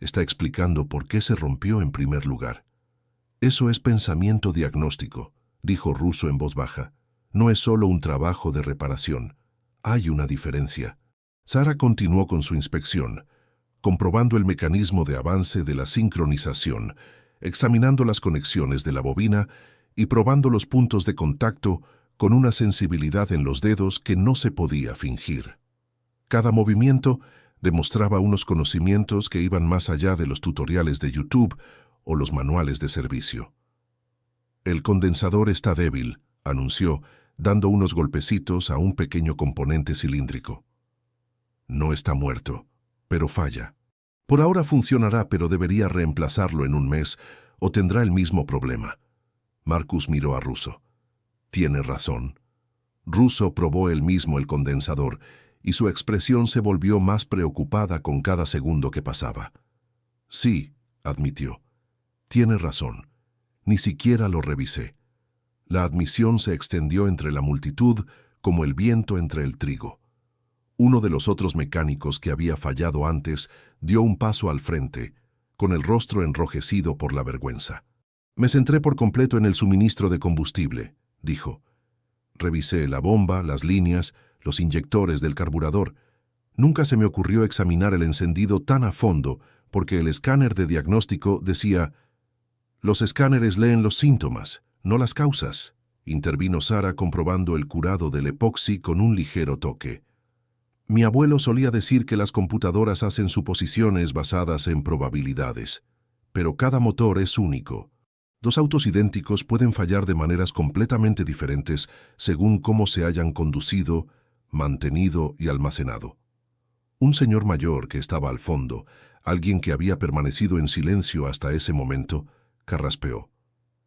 está explicando por qué se rompió en primer lugar». «Eso es pensamiento diagnóstico», dijo Russo en voz baja. «No es solo un trabajo de reparación. Hay una diferencia». Sara continuó con su inspección, comprobando el mecanismo de avance de la sincronización, examinando las conexiones de la bobina y probando los puntos de contacto con una sensibilidad en los dedos que no se podía fingir. Cada movimiento demostraba unos conocimientos que iban más allá de los tutoriales de YouTube o los manuales de servicio. «El condensador está débil», anunció, dando unos golpecitos a un pequeño componente cilíndrico. «No está muerto, pero falla. Por ahora funcionará, pero debería reemplazarlo en 1 mes o tendrá el mismo problema». Marcus miró a Russo. «Tiene razón. Russo probó él mismo el condensador y su expresión se volvió más preocupada con cada segundo que pasaba. Sí, admitió. Tiene razón. Ni siquiera lo revisé. La admisión se extendió entre la multitud como el viento entre el trigo. Uno de los otros mecánicos que había fallado antes dio un paso al frente, con el rostro enrojecido por la vergüenza. Me centré por completo en el suministro de combustible, dijo. Revisé la bomba, las líneas, los inyectores del carburador. Nunca se me ocurrió examinar el encendido tan a fondo porque el escáner de diagnóstico decía: «Los escáneres leen los síntomas, no las causas», intervino Sara comprobando el curado del epoxi con un ligero toque. Mi abuelo solía decir que las computadoras hacen suposiciones basadas en probabilidades, pero cada motor es único. Dos autos idénticos pueden fallar de maneras completamente diferentes según cómo se hayan conducido, mantenido y almacenado. Un señor mayor que estaba al fondo, alguien que había permanecido en silencio hasta ese momento, carraspeó.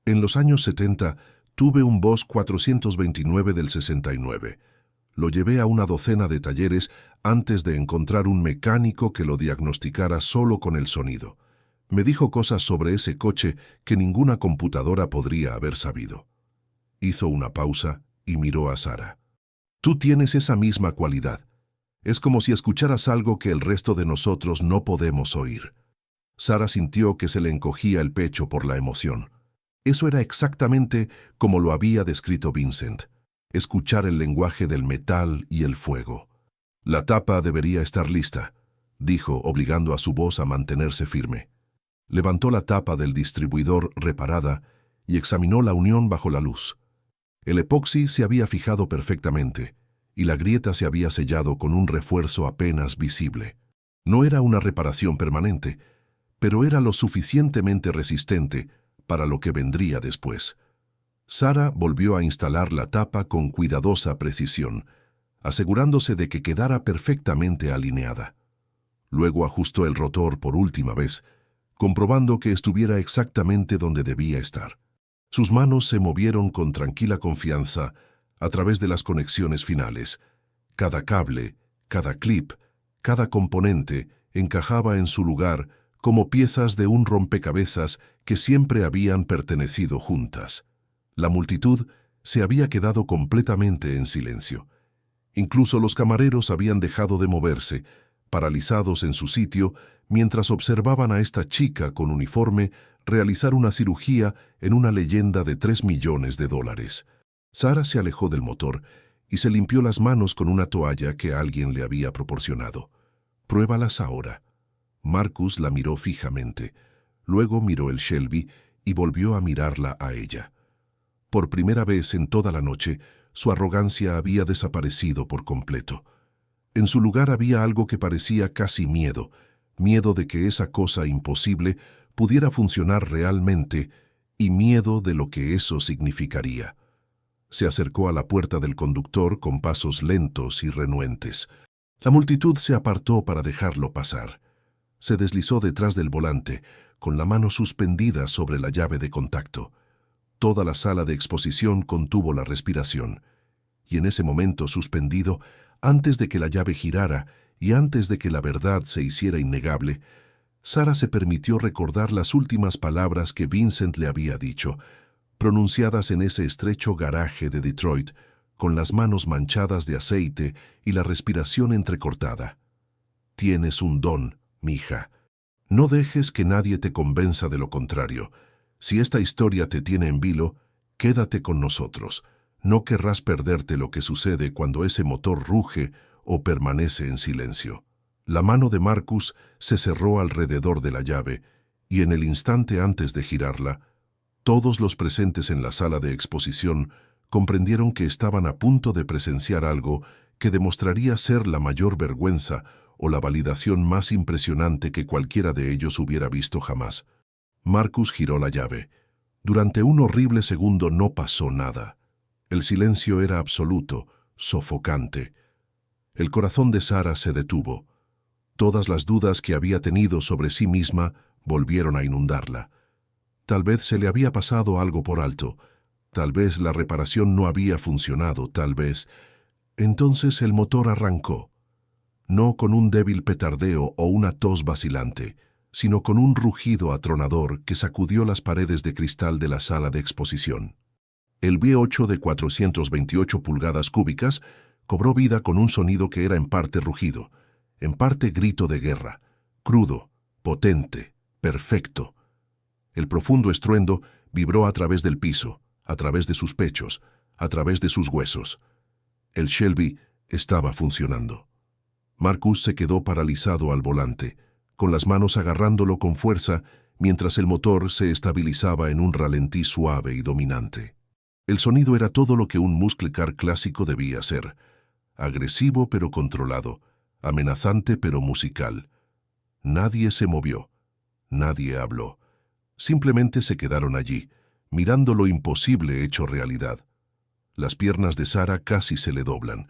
En los años 70 tuve un Bosch 429 del 69. Lo llevé a una docena de talleres antes de encontrar un mecánico que lo diagnosticara solo con el sonido. Me dijo cosas sobre ese coche que ninguna computadora podría haber sabido. Hizo una pausa y miró a Sara. Tú tienes esa misma cualidad. Es como si escucharas algo que el resto de nosotros no podemos oír. Sara sintió que se le encogía el pecho por la emoción. Eso era exactamente como lo había descrito Vincent. Escuchar el lenguaje del metal y el fuego. La tapa debería estar lista, dijo, obligando a su voz a mantenerse firme. Levantó la tapa del distribuidor reparada y examinó la unión bajo la luz. El epoxi se había fijado perfectamente y la grieta se había sellado con un refuerzo apenas visible. No era una reparación permanente, pero era lo suficientemente resistente para lo que vendría después. Sara volvió a instalar la tapa con cuidadosa precisión, asegurándose de que quedara perfectamente alineada. Luego ajustó el rotor por última vez, comprobando que estuviera exactamente donde debía estar. Sus manos se movieron con tranquila confianza a través de las conexiones finales. Cada cable, cada clip, cada componente encajaba en su lugar como piezas de un rompecabezas que siempre habían pertenecido juntas. La multitud se había quedado completamente en silencio. Incluso los camareros habían dejado de moverse, paralizados en su sitio, mientras observaban a esta chica con uniforme realizar una cirugía en una leyenda de $3 millones. Sara se alejó del motor y se limpió las manos con una toalla que alguien le había proporcionado. «Pruébalas ahora». Marcus la miró fijamente. Luego miró el Shelby y volvió a mirarla a ella. Por primera vez en toda la noche, su arrogancia había desaparecido por completo. En su lugar había algo que parecía casi miedo, miedo de que esa cosa imposible pudiera funcionar realmente y miedo de lo que eso significaría. Se acercó a la puerta del conductor con pasos lentos y renuentes. La multitud se apartó para dejarlo pasar. Se deslizó detrás del volante, con la mano suspendida sobre la llave de contacto. Toda la sala de exposición contuvo la respiración, y en ese momento suspendido, antes de que la llave girara y antes de que la verdad se hiciera innegable, Sara se permitió recordar las últimas palabras que Vincent le había dicho, pronunciadas en ese estrecho garaje de Detroit, con las manos manchadas de aceite y la respiración entrecortada. «Tienes un don, mija. No dejes que nadie te convenza de lo contrario. Si esta historia te tiene en vilo, quédate con nosotros. No querrás perderte lo que sucede cuando ese motor ruge o permanece en silencio». La mano de Marcus se cerró alrededor de la llave y en el instante antes de girarla, todos los presentes en la sala de exposición comprendieron que estaban a punto de presenciar algo que demostraría ser la mayor vergüenza o la validación más impresionante que cualquiera de ellos hubiera visto jamás. Marcus giró la llave. Durante un horrible segundo no pasó nada. El silencio era absoluto, sofocante. El corazón de Sara se detuvo. Todas las dudas que había tenido sobre sí misma volvieron a inundarla. Tal vez se le había pasado algo por alto. Tal vez la reparación no había funcionado, tal vez. Entonces el motor arrancó, no con un débil petardeo o una tos vacilante, sino con un rugido atronador que sacudió las paredes de cristal de la sala de exposición. El V8 de 428 pulgadas cúbicas cobró vida con un sonido que era en parte rugido, en parte grito de guerra, crudo, potente, perfecto. El profundo estruendo vibró a través del piso, a través de sus pechos, a través de sus huesos. El Shelby estaba funcionando. Marcus se quedó paralizado al volante, con las manos agarrándolo con fuerza mientras el motor se estabilizaba en un ralentí suave y dominante. El sonido era todo lo que un muscle car clásico debía ser, agresivo pero controlado, amenazante pero musical. Nadie se movió, nadie habló. Simplemente se quedaron allí, mirando lo imposible hecho realidad. Las piernas de Sarah casi se le doblan.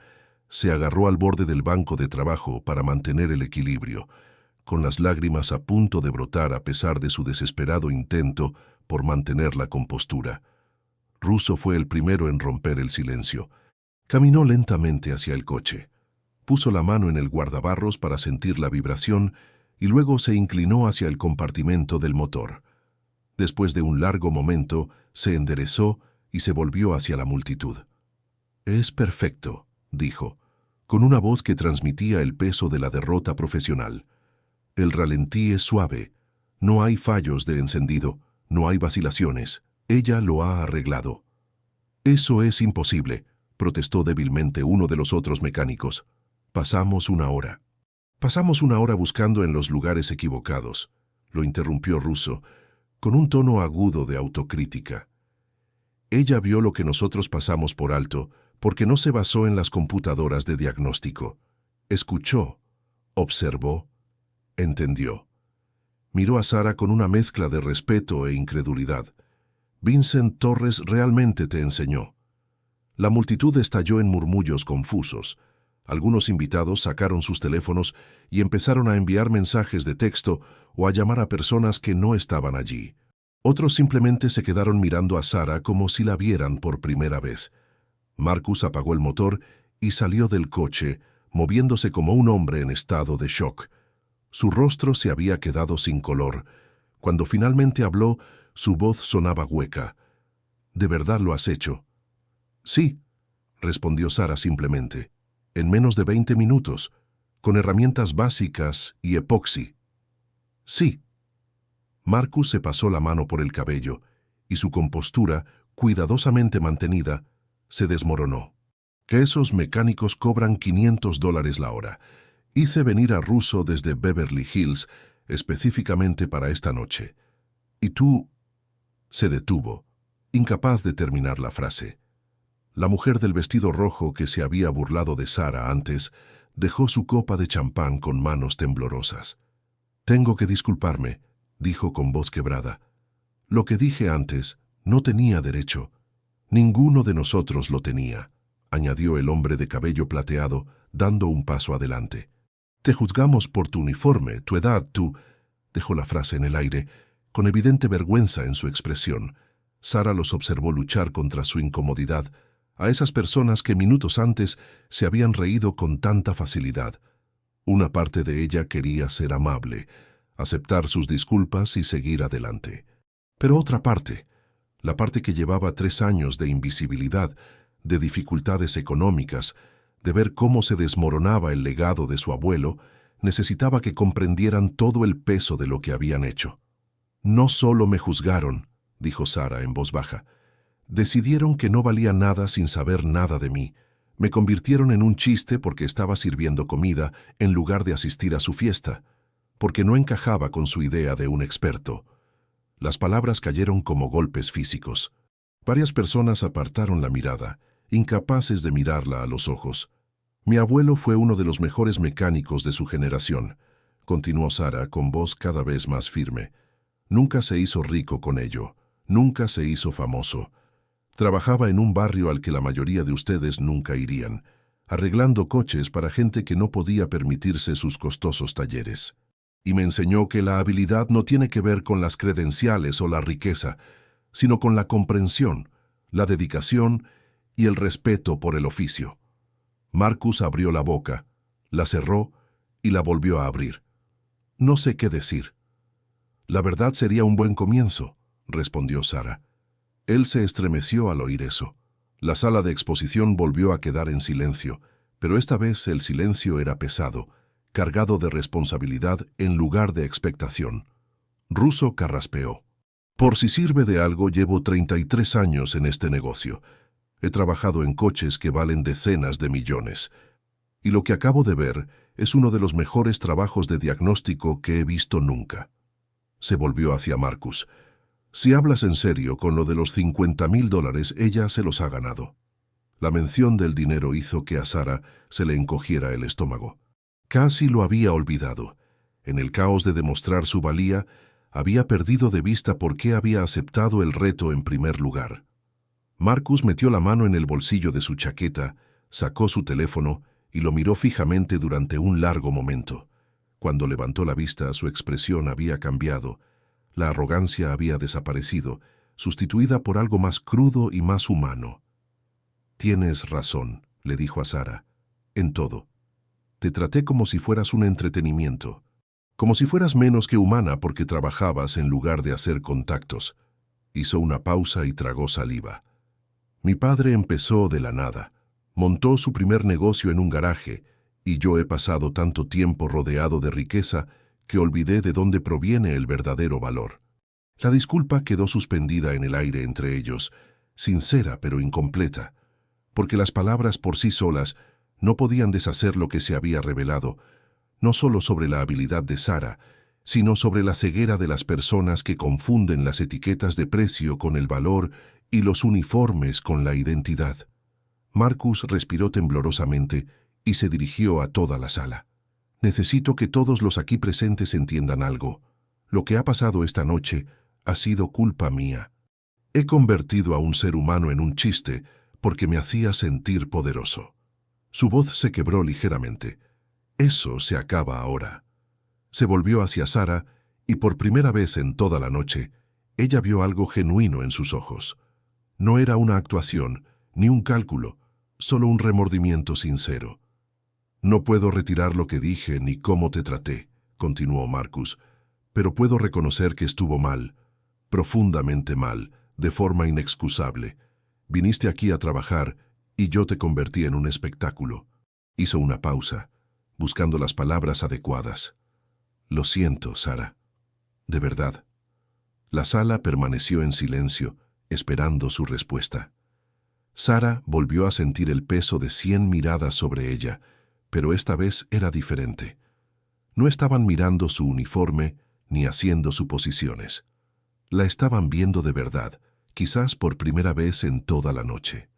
Se agarró al borde del banco de trabajo para mantener el equilibrio, con las lágrimas a punto de brotar a pesar de su desesperado intento por mantener la compostura. Russo fue el primero en romper el silencio. Caminó lentamente hacia el coche. Puso la mano en el guardabarros para sentir la vibración y luego se inclinó hacia el compartimento del motor. Después de un largo momento, se enderezó y se volvió hacia la multitud. «Es perfecto», dijo, con una voz que transmitía el peso de la derrota profesional. «El ralentí es suave. No hay fallos de encendido, no hay vacilaciones. Ella lo ha arreglado». «Eso es imposible», protestó débilmente uno de los otros mecánicos. «Pasamos una hora». «Pasamos una hora buscando en los lugares equivocados», lo interrumpió Russo, con un tono agudo de autocrítica. «Ella vio lo que nosotros pasamos por alto porque no se basó en las computadoras de diagnóstico. Escuchó, observó, entendió». Miró a Sarah con una mezcla de respeto e incredulidad. «Vincent Torres realmente te enseñó». La multitud estalló en murmullos confusos. Algunos invitados sacaron sus teléfonos y empezaron a enviar mensajes de texto o a llamar a personas que no estaban allí. Otros simplemente se quedaron mirando a Sarah como si la vieran por primera vez. Marcus apagó el motor y salió del coche, moviéndose como un hombre en estado de shock. Su rostro se había quedado sin color. Cuando finalmente habló, su voz sonaba hueca. «¿De verdad lo has hecho?» «Sí», respondió Sarah simplemente. «En menos de 20 minutos, con herramientas básicas y epoxi». «Sí». Marcus se pasó la mano por el cabello y su compostura, cuidadosamente mantenida, se desmoronó. «Que esos mecánicos cobran $500 la hora. Hice venir a Russo desde Beverly Hills específicamente para esta noche. Y tú...» Se detuvo, incapaz de terminar la frase. La mujer del vestido rojo que se había burlado de Sarah antes dejó su copa de champán con manos temblorosas. «Tengo que disculparme», dijo con voz quebrada. «Lo que dije antes no tenía derecho. Ninguno de nosotros lo tenía», añadió el hombre de cabello plateado, dando un paso adelante. «Te juzgamos por tu uniforme, tu edad, tu...» Dejó la frase en el aire, con evidente vergüenza en su expresión. Sarah los observó luchar contra su incomodidad, a esas personas que minutos antes se habían reído con tanta facilidad. Una parte de ella quería ser amable, aceptar sus disculpas y seguir adelante. Pero otra parte, la parte que llevaba 3 años de invisibilidad, de dificultades económicas, de ver cómo se desmoronaba el legado de su abuelo, necesitaba que comprendieran todo el peso de lo que habían hecho. «No solo me juzgaron», dijo Sarah en voz baja. «Decidieron que no valía nada sin saber nada de mí. Me convirtieron en un chiste porque estaba sirviendo comida en lugar de asistir a su fiesta, porque no encajaba con su idea de un experto». Las palabras cayeron como golpes físicos. Varias personas apartaron la mirada, incapaces de mirarla a los ojos. «Mi abuelo fue uno de los mejores mecánicos de su generación», continuó Sarah con voz cada vez más firme. «Nunca se hizo rico con ello, nunca se hizo famoso. Trabajaba en un barrio al que la mayoría de ustedes nunca irían, arreglando coches para gente que no podía permitirse sus costosos talleres. Y me enseñó que la habilidad no tiene que ver con las credenciales o la riqueza, sino con la comprensión, la dedicación y el respeto por el oficio. Marcus abrió la boca, la cerró y la volvió a abrir. No sé qué decir. La verdad sería un buen comienzo, respondió Sara. Él se estremeció al oír eso. La sala de exposición volvió a quedar en silencio, pero esta vez el silencio era pesado, cargado de responsabilidad en lugar de expectación. Russo carraspeó. Por si sirve de algo, llevo 33 años en este negocio. He trabajado en coches que valen decenas de millones. Y lo que acabo de ver es uno de los mejores trabajos de diagnóstico que he visto nunca. Se volvió hacia Marcus. Si hablas en serio con lo de los $50,000, ella se los ha ganado. La mención del dinero hizo que a Sara se le encogiera el estómago. Casi lo había olvidado. En el caos de demostrar su valía, había perdido de vista por qué había aceptado el reto en primer lugar. Marcus metió la mano en el bolsillo de su chaqueta, sacó su teléfono y lo miró fijamente durante un largo momento. Cuando levantó la vista, su expresión había cambiado. La arrogancia había desaparecido, sustituida por algo más crudo y más humano. «Tienes razón», le dijo a Sara, «en todo. Te traté como si fueras un entretenimiento, como si fueras menos que humana porque trabajabas en lugar de hacer contactos». Hizo una pausa y tragó saliva. «Mi padre empezó de la nada. Montó su primer negocio en un garaje, y yo he pasado tanto tiempo rodeado de riqueza que olvidé de dónde proviene el verdadero valor». La disculpa quedó suspendida en el aire entre ellos, sincera pero incompleta, porque las palabras por sí solas no podían deshacer lo que se había revelado, no solo sobre la habilidad de Sara, sino sobre la ceguera de las personas que confunden las etiquetas de precio con el valor y los uniformes con la identidad. Marcus respiró temblorosamente y se dirigió a toda la sala. «Necesito que todos los aquí presentes entiendan algo. Lo que ha pasado esta noche ha sido culpa mía. He convertido a un ser humano en un chiste porque me hacía sentir poderoso». Su voz se quebró ligeramente. «Eso se acaba ahora». Se volvió hacia Sara y por primera vez en toda la noche, ella vio algo genuino en sus ojos. No era una actuación, ni un cálculo, solo un remordimiento sincero. «No puedo retirar lo que dije ni cómo te traté», continuó Marcus, «pero puedo reconocer que estuvo mal, profundamente mal, de forma inexcusable. Viniste aquí a trabajar y yo te convertí en un espectáculo». Hizo una pausa, buscando las palabras adecuadas. «Lo siento, Sara. De verdad». La sala permaneció en silencio, esperando su respuesta. Sara volvió a sentir el peso de 100 miradas sobre ella, pero esta vez era diferente. No estaban mirando su uniforme ni haciendo suposiciones. La estaban viendo de verdad, quizás por primera vez en toda la noche.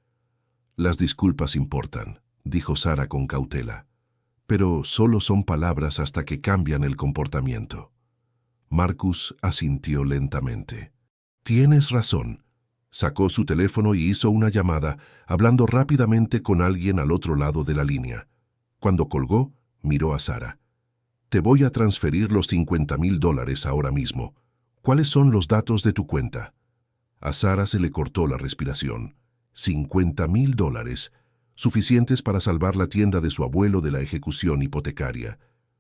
«Las disculpas importan», dijo Sara con cautela, «pero solo son palabras hasta que cambian el comportamiento». Marcus asintió lentamente. «Tienes razón». Sacó su teléfono y hizo una llamada, hablando rápidamente con alguien al otro lado de la línea. Cuando colgó, miró a Sara. «Te voy a transferir los $50,000 ahora mismo. ¿Cuáles son los datos de tu cuenta?» A Sara se le cortó la respiración. $50,000, suficientes para salvar la tienda de su abuelo de la ejecución hipotecaria,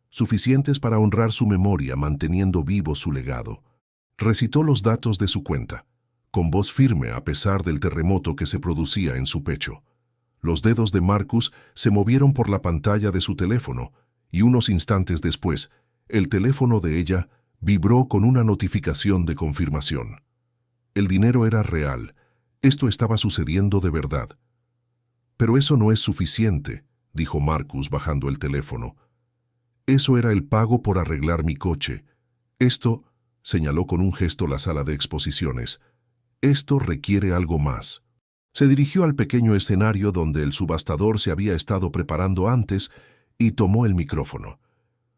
suficientes para honrar su memoria manteniendo vivo su legado. Recitó los datos de su cuenta, con voz firme a pesar del terremoto que se producía en su pecho. Los dedos de Marcus se movieron por la pantalla de su teléfono y unos instantes después, el teléfono de ella vibró con una notificación de confirmación. El dinero era real. Esto estaba sucediendo de verdad. «Pero eso no es suficiente», dijo Marcus bajando el teléfono. «Eso era el pago por arreglar mi coche. Esto», señaló con un gesto la sala de exposiciones, «esto requiere algo más». Se dirigió al pequeño escenario donde el subastador se había estado preparando antes y tomó el micrófono.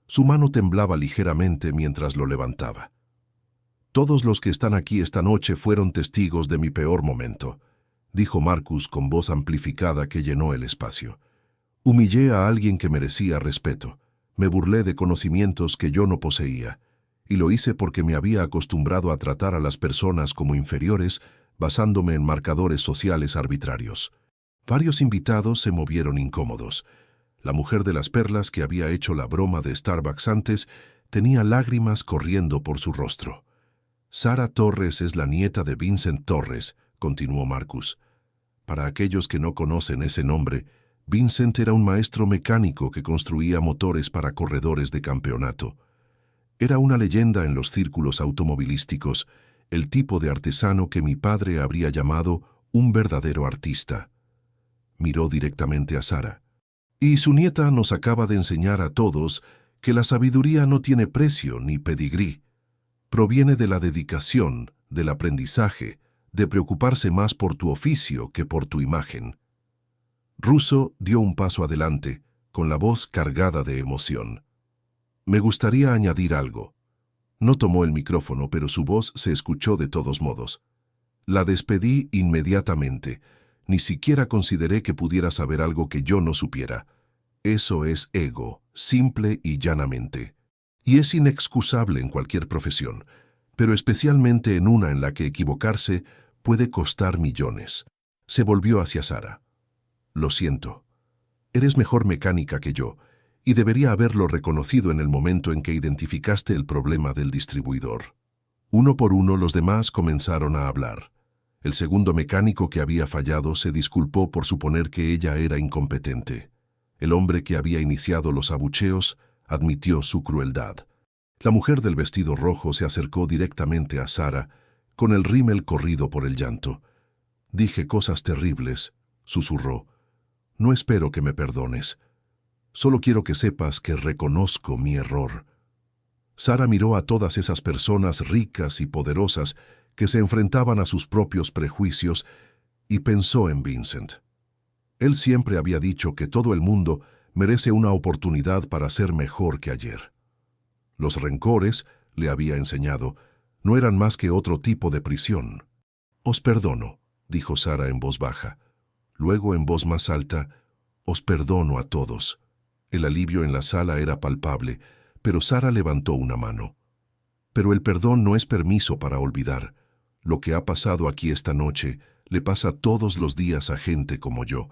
Su mano temblaba ligeramente mientras lo levantaba. «Todos los que están aquí esta noche fueron testigos de mi peor momento», dijo Marcus con voz amplificada que llenó el espacio. «Humillé a alguien que merecía respeto. Me burlé de conocimientos que yo no poseía, y lo hice porque me había acostumbrado a tratar a las personas como inferiores basándome en marcadores sociales arbitrarios. Varios invitados se movieron incómodos. La mujer de las perlas que había hecho la broma de Starbucks antes tenía lágrimas corriendo por su rostro. Sara Torres es la nieta de Vincent Torres, continuó Marcus. Para aquellos que no conocen ese nombre, Vincent era un maestro mecánico que construía motores para corredores de campeonato. Era una leyenda en los círculos automovilísticos, el tipo de artesano que mi padre habría llamado un verdadero artista. Miró directamente a Sara. Y su nieta nos acaba de enseñar a todos que la sabiduría no tiene precio ni pedigrí. Proviene de la dedicación, del aprendizaje, de preocuparse más por tu oficio que por tu imagen. Russo dio un paso adelante, con la voz cargada de emoción. Me gustaría añadir algo. No tomó el micrófono, pero su voz se escuchó de todos modos. La despedí inmediatamente. Ni siquiera consideré que pudiera saber algo que yo no supiera. Eso es ego, simple y llanamente. Y es inexcusable en cualquier profesión, pero especialmente en una en la que equivocarse puede costar millones. Se volvió hacia Sara. Lo siento. Eres mejor mecánica que yo, y debería haberlo reconocido en el momento en que identificaste el problema del distribuidor. Uno por uno los demás comenzaron a hablar. El segundo mecánico que había fallado se disculpó por suponer que ella era incompetente. El hombre que había iniciado los abucheos admitió su crueldad. La mujer del vestido rojo se acercó directamente a Sara, con el rímel corrido por el llanto. Dije cosas terribles, susurró. No espero que me perdones. Solo quiero que sepas que reconozco mi error. Sara miró a todas esas personas ricas y poderosas que se enfrentaban a sus propios prejuicios y pensó en Vincent. Él siempre había dicho que todo el mundo merece una oportunidad para ser mejor que ayer. Los rencores, le había enseñado, no eran más que otro tipo de prisión. Os perdono, dijo Sara en voz baja. Luego, en voz más alta, os perdono a todos. El alivio en la sala era palpable, pero Sara levantó una mano. Pero el perdón no es permiso para olvidar. Lo que ha pasado aquí esta noche le pasa todos los días a gente como yo,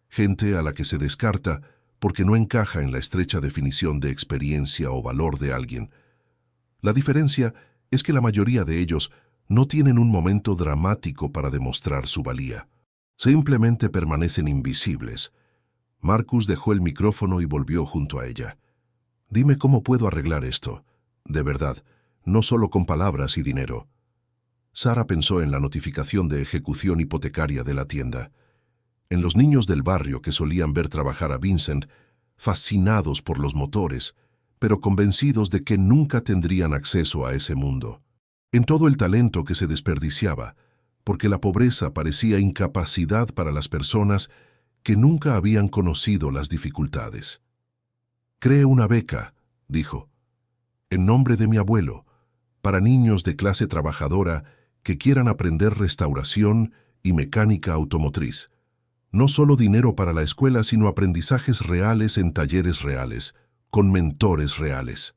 gente a la que se descarta porque no encaja en la estrecha definición de experiencia o valor de alguien. La diferencia es que la mayoría de ellos no tienen un momento dramático para demostrar su valía. Simplemente permanecen invisibles. Marcus dejó el micrófono y volvió junto a ella. Dime cómo puedo arreglar esto. De verdad, no solo con palabras y dinero. Sara pensó en la notificación de ejecución hipotecaria de la tienda, en los niños del barrio que solían ver trabajar a Vincent, fascinados por los motores, pero convencidos de que nunca tendrían acceso a ese mundo, en todo el talento que se desperdiciaba, porque la pobreza parecía incapacidad para las personas que nunca habían conocido las dificultades. Cree una beca, dijo, en nombre de mi abuelo, para niños de clase trabajadora que quieran aprender restauración y mecánica automotriz. No solo dinero para la escuela, sino aprendizajes reales en talleres reales, con mentores reales.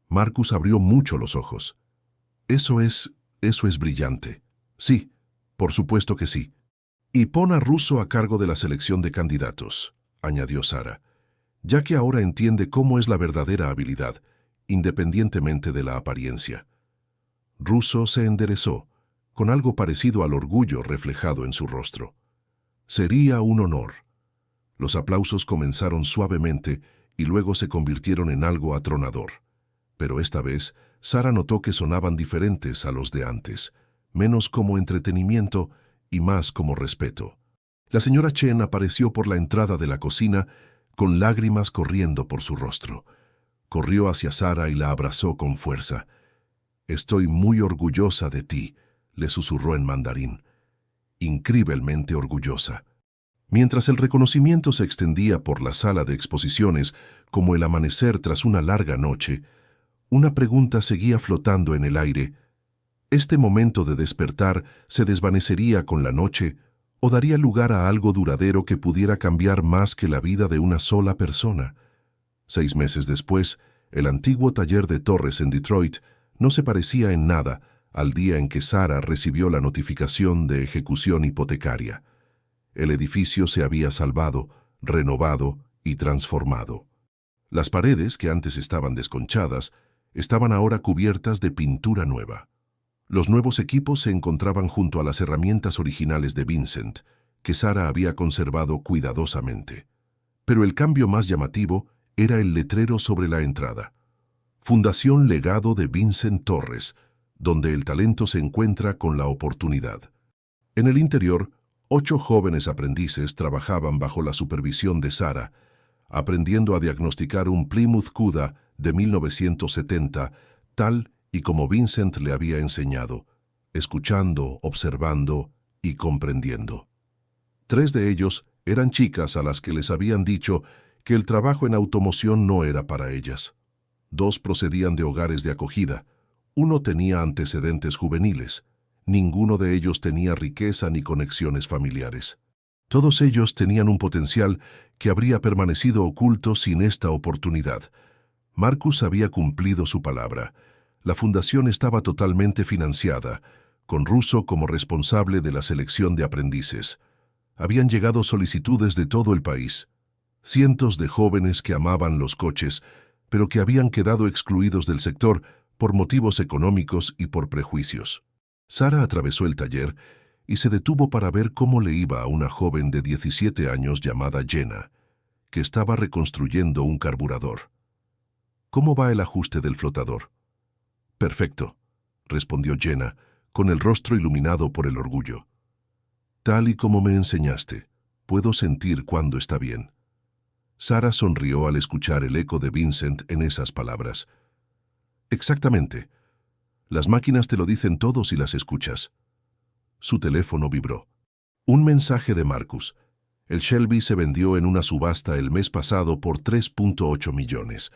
Marcus abrió mucho los ojos. Eso es brillante. Sí, por supuesto que sí. Y pon a Russo a cargo de la selección de candidatos, añadió Sara, ya que ahora entiende cómo es la verdadera habilidad, independientemente de la apariencia. Russo se enderezó, con algo parecido al orgullo reflejado en su rostro. Sería un honor. Los aplausos comenzaron suavemente y luego se convirtieron en algo atronador. Pero esta vez, Sara notó que sonaban diferentes a los de antes, menos como entretenimiento y más como respeto. La señora Chen apareció por la entrada de la cocina con lágrimas corriendo por su rostro. Corrió hacia Sara y la abrazó con fuerza. «Estoy muy orgullosa de ti», le susurró en mandarín. Increíblemente orgullosa. Mientras el reconocimiento se extendía por la sala de exposiciones como el amanecer tras una larga noche, una pregunta seguía flotando en el aire. ¿Este momento de despertar se desvanecería con la noche o daría lugar a algo duradero que pudiera cambiar más que la vida de una sola persona? 6 meses después, el antiguo taller de Torres en Detroit no se parecía en nada al día en que Sara recibió la notificación de ejecución hipotecaria. El edificio se había salvado, renovado y transformado. Las paredes, que antes estaban desconchadas, estaban ahora cubiertas de pintura nueva. Los nuevos equipos se encontraban junto a las herramientas originales de Vincent, que Sara había conservado cuidadosamente. Pero el cambio más llamativo era el letrero sobre la entrada. Fundación Legado de Vincent Torres, donde el talento se encuentra con la oportunidad. En el interior, 8 jóvenes aprendices trabajaban bajo la supervisión de Sara, aprendiendo a diagnosticar un Plymouth Cuda de 1970, tal y como Vincent le había enseñado, escuchando, observando y comprendiendo. 3 de ellos eran chicas a las que les habían dicho que el trabajo en automoción no era para ellas. 2 procedían de hogares de acogida. 1 tenía antecedentes juveniles. Ninguno de ellos tenía riqueza ni conexiones familiares. Todos ellos tenían un potencial que habría permanecido oculto sin esta oportunidad. Marcus había cumplido su palabra. La fundación estaba totalmente financiada, con Russo como responsable de la selección de aprendices. Habían llegado solicitudes de todo el país. Cientos de jóvenes que amaban los coches, pero que habían quedado excluidos del sector por motivos económicos y por prejuicios. Sara atravesó el taller y se detuvo para ver cómo le iba a una joven de 17 años llamada Jenna, que estaba reconstruyendo un carburador. ¿Cómo va el ajuste del flotador? Perfecto, respondió Jenna, con el rostro iluminado por el orgullo. Tal y como me enseñaste, puedo sentir cuándo está bien. Sara sonrió al escuchar el eco de Vincent en esas palabras. Exactamente. Las máquinas te lo dicen todo si las escuchas. Su teléfono vibró. Un mensaje de Marcus. El Shelby se vendió en una subasta el mes pasado por 3.8 millones.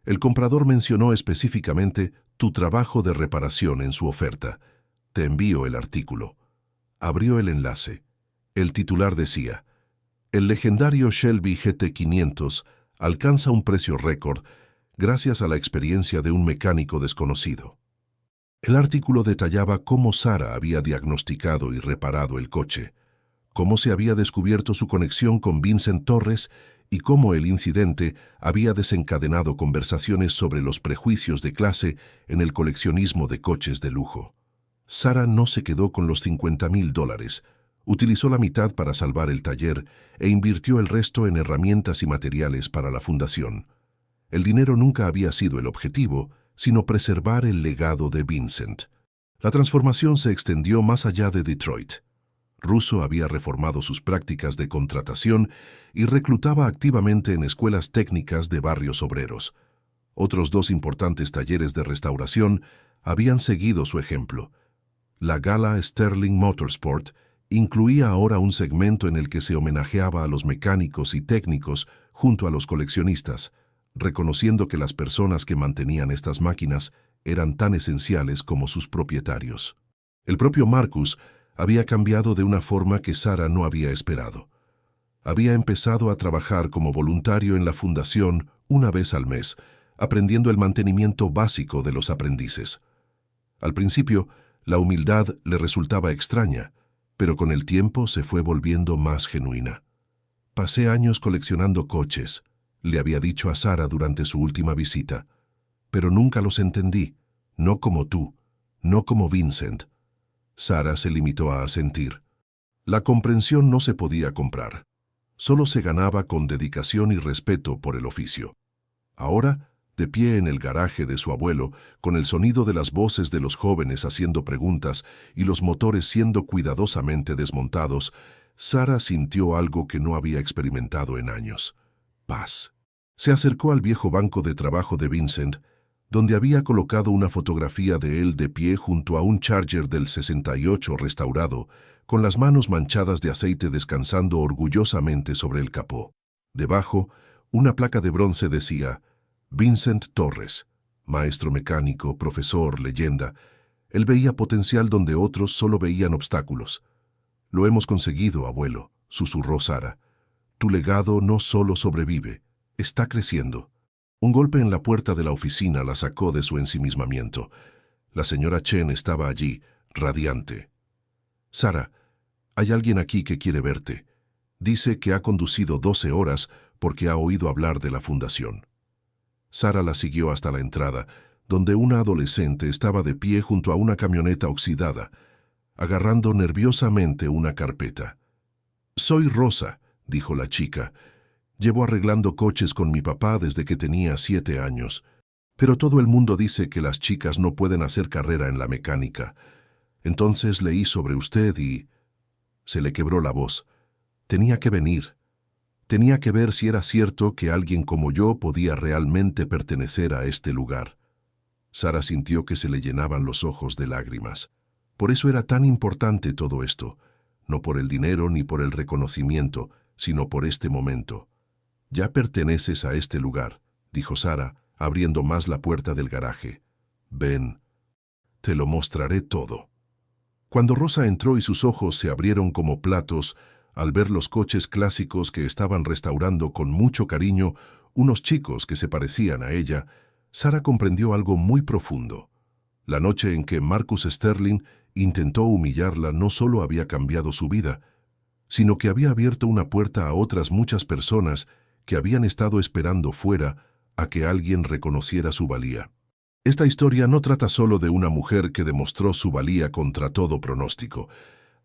El comprador mencionó específicamente tu trabajo de reparación en su oferta. Te envío el artículo. Abrió el enlace. El titular decía: el legendario Shelby GT500 alcanza un precio récord gracias a la experiencia de un mecánico desconocido. El artículo detallaba cómo Sara había diagnosticado y reparado el coche, cómo se había descubierto su conexión con Vincent Torres y cómo el incidente había desencadenado conversaciones sobre los prejuicios de clase en el coleccionismo de coches de lujo. Sara no se quedó con los $50,000, utilizó la mitad para salvar el taller e invirtió el resto en herramientas y materiales para la fundación. El dinero nunca había sido el objetivo, sino preservar el legado de Vincent. La transformación se extendió más allá de Detroit. Russo había reformado sus prácticas de contratación y reclutaba activamente en escuelas técnicas de barrios obreros. Otros 2 importantes talleres de restauración habían seguido su ejemplo. La gala Sterling Motorsport incluía ahora un segmento en el que se homenajeaba a los mecánicos y técnicos junto a los coleccionistas, reconociendo que las personas que mantenían estas máquinas eran tan esenciales como sus propietarios. El propio Marcus había cambiado de una forma que Sara no había esperado. Había empezado a trabajar como voluntario en la fundación una vez al mes, aprendiendo el mantenimiento básico de los aprendices. Al principio, la humildad le resultaba extraña, pero con el tiempo se fue volviendo más genuina. Pasé años coleccionando coches, le había dicho a Sara durante su última visita, pero nunca los entendí, no como tú, no como Vincent. Sara se limitó a asentir. La comprensión no se podía comprar. Solo se ganaba con dedicación y respeto por el oficio. Ahora, de pie en el garaje de su abuelo, con el sonido de las voces de los jóvenes haciendo preguntas y los motores siendo cuidadosamente desmontados, Sara sintió algo que no había experimentado en años: paz. Se acercó al viejo banco de trabajo de Vincent, donde había colocado una fotografía de él de pie junto a un Charger del 68 restaurado, con las manos manchadas de aceite descansando orgullosamente sobre el capó. Debajo, una placa de bronce decía: Vincent Torres, maestro mecánico, profesor, leyenda. Él veía potencial donde otros solo veían obstáculos. Lo hemos conseguido, abuelo, susurró Sara. Tu legado no solo sobrevive, está creciendo. Un golpe en la puerta de la oficina la sacó de su ensimismamiento. La señora Chen estaba allí, radiante. «Sara, hay alguien aquí que quiere verte. Dice que ha conducido 12 horas porque ha oído hablar de la fundación». Sara la siguió hasta la entrada, donde una adolescente estaba de pie junto a una camioneta oxidada, agarrando nerviosamente una carpeta. «Soy Rosa», dijo la chica. «Llevo arreglando coches con mi papá desde que tenía 7 años. Pero todo el mundo dice que las chicas no pueden hacer carrera en la mecánica. Entonces leí sobre usted y...» Se le quebró la voz. Tenía que venir. Tenía que ver si era cierto que alguien como yo podía realmente pertenecer a este lugar. Sara sintió que se le llenaban los ojos de lágrimas. Por eso era tan importante todo esto, no por el dinero ni por el reconocimiento, sino por este momento. «Ya perteneces a este lugar», dijo Sara, abriendo más la puerta del garaje. «Ven, te lo mostraré todo». Cuando Rosa entró y sus ojos se abrieron como platos al ver los coches clásicos que estaban restaurando con mucho cariño unos chicos que se parecían a ella, Sara comprendió algo muy profundo. La noche en que Marcus Sterling intentó humillarla no solo había cambiado su vida, sino que había abierto una puerta a otras muchas personas que habían estado esperando fuera a que alguien reconociera su valía. Esta historia no trata solo de una mujer que demostró su valía contra todo pronóstico.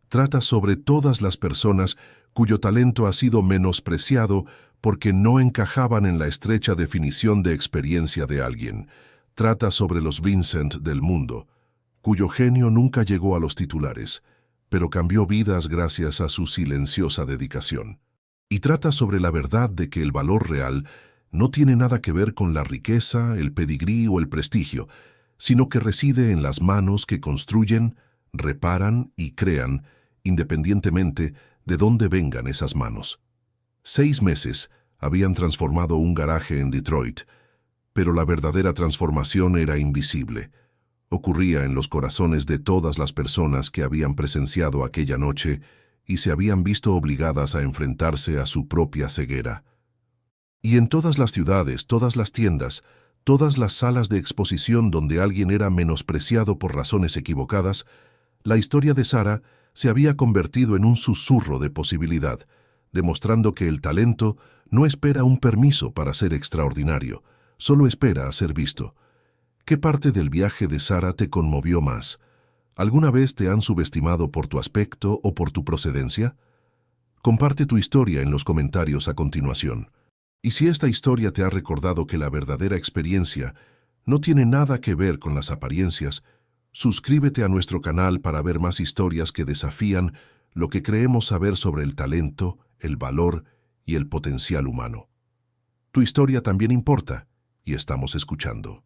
Trata sobre todas las personas cuyo talento ha sido menospreciado porque no encajaban en la estrecha definición de experiencia de alguien. Trata sobre los Vincent del mundo, cuyo genio nunca llegó a los titulares, pero cambió vidas gracias a su silenciosa dedicación. Y trata sobre la verdad de que el valor real no tiene nada que ver con la riqueza, el pedigrí o el prestigio, sino que reside en las manos que construyen, reparan y crean, independientemente de dónde vengan esas manos. 6 meses habían transformado un garaje en Detroit, pero la verdadera transformación era invisible. Ocurría en los corazones de todas las personas que habían presenciado aquella noche y se habían visto obligadas a enfrentarse a su propia ceguera. Y en todas las ciudades, todas las tiendas, todas las salas de exposición donde alguien era menospreciado por razones equivocadas, la historia de Sara se había convertido en un susurro de posibilidad, demostrando que el talento no espera un permiso para ser extraordinario, solo espera a ser visto. ¿Qué parte del viaje de Sara te conmovió más? ¿Alguna vez te han subestimado por tu aspecto o por tu procedencia? Comparte tu historia en los comentarios a continuación. Y si esta historia te ha recordado que la verdadera experiencia no tiene nada que ver con las apariencias, suscríbete a nuestro canal para ver más historias que desafían lo que creemos saber sobre el talento, el valor y el potencial humano. Tu historia también importa y estamos escuchando.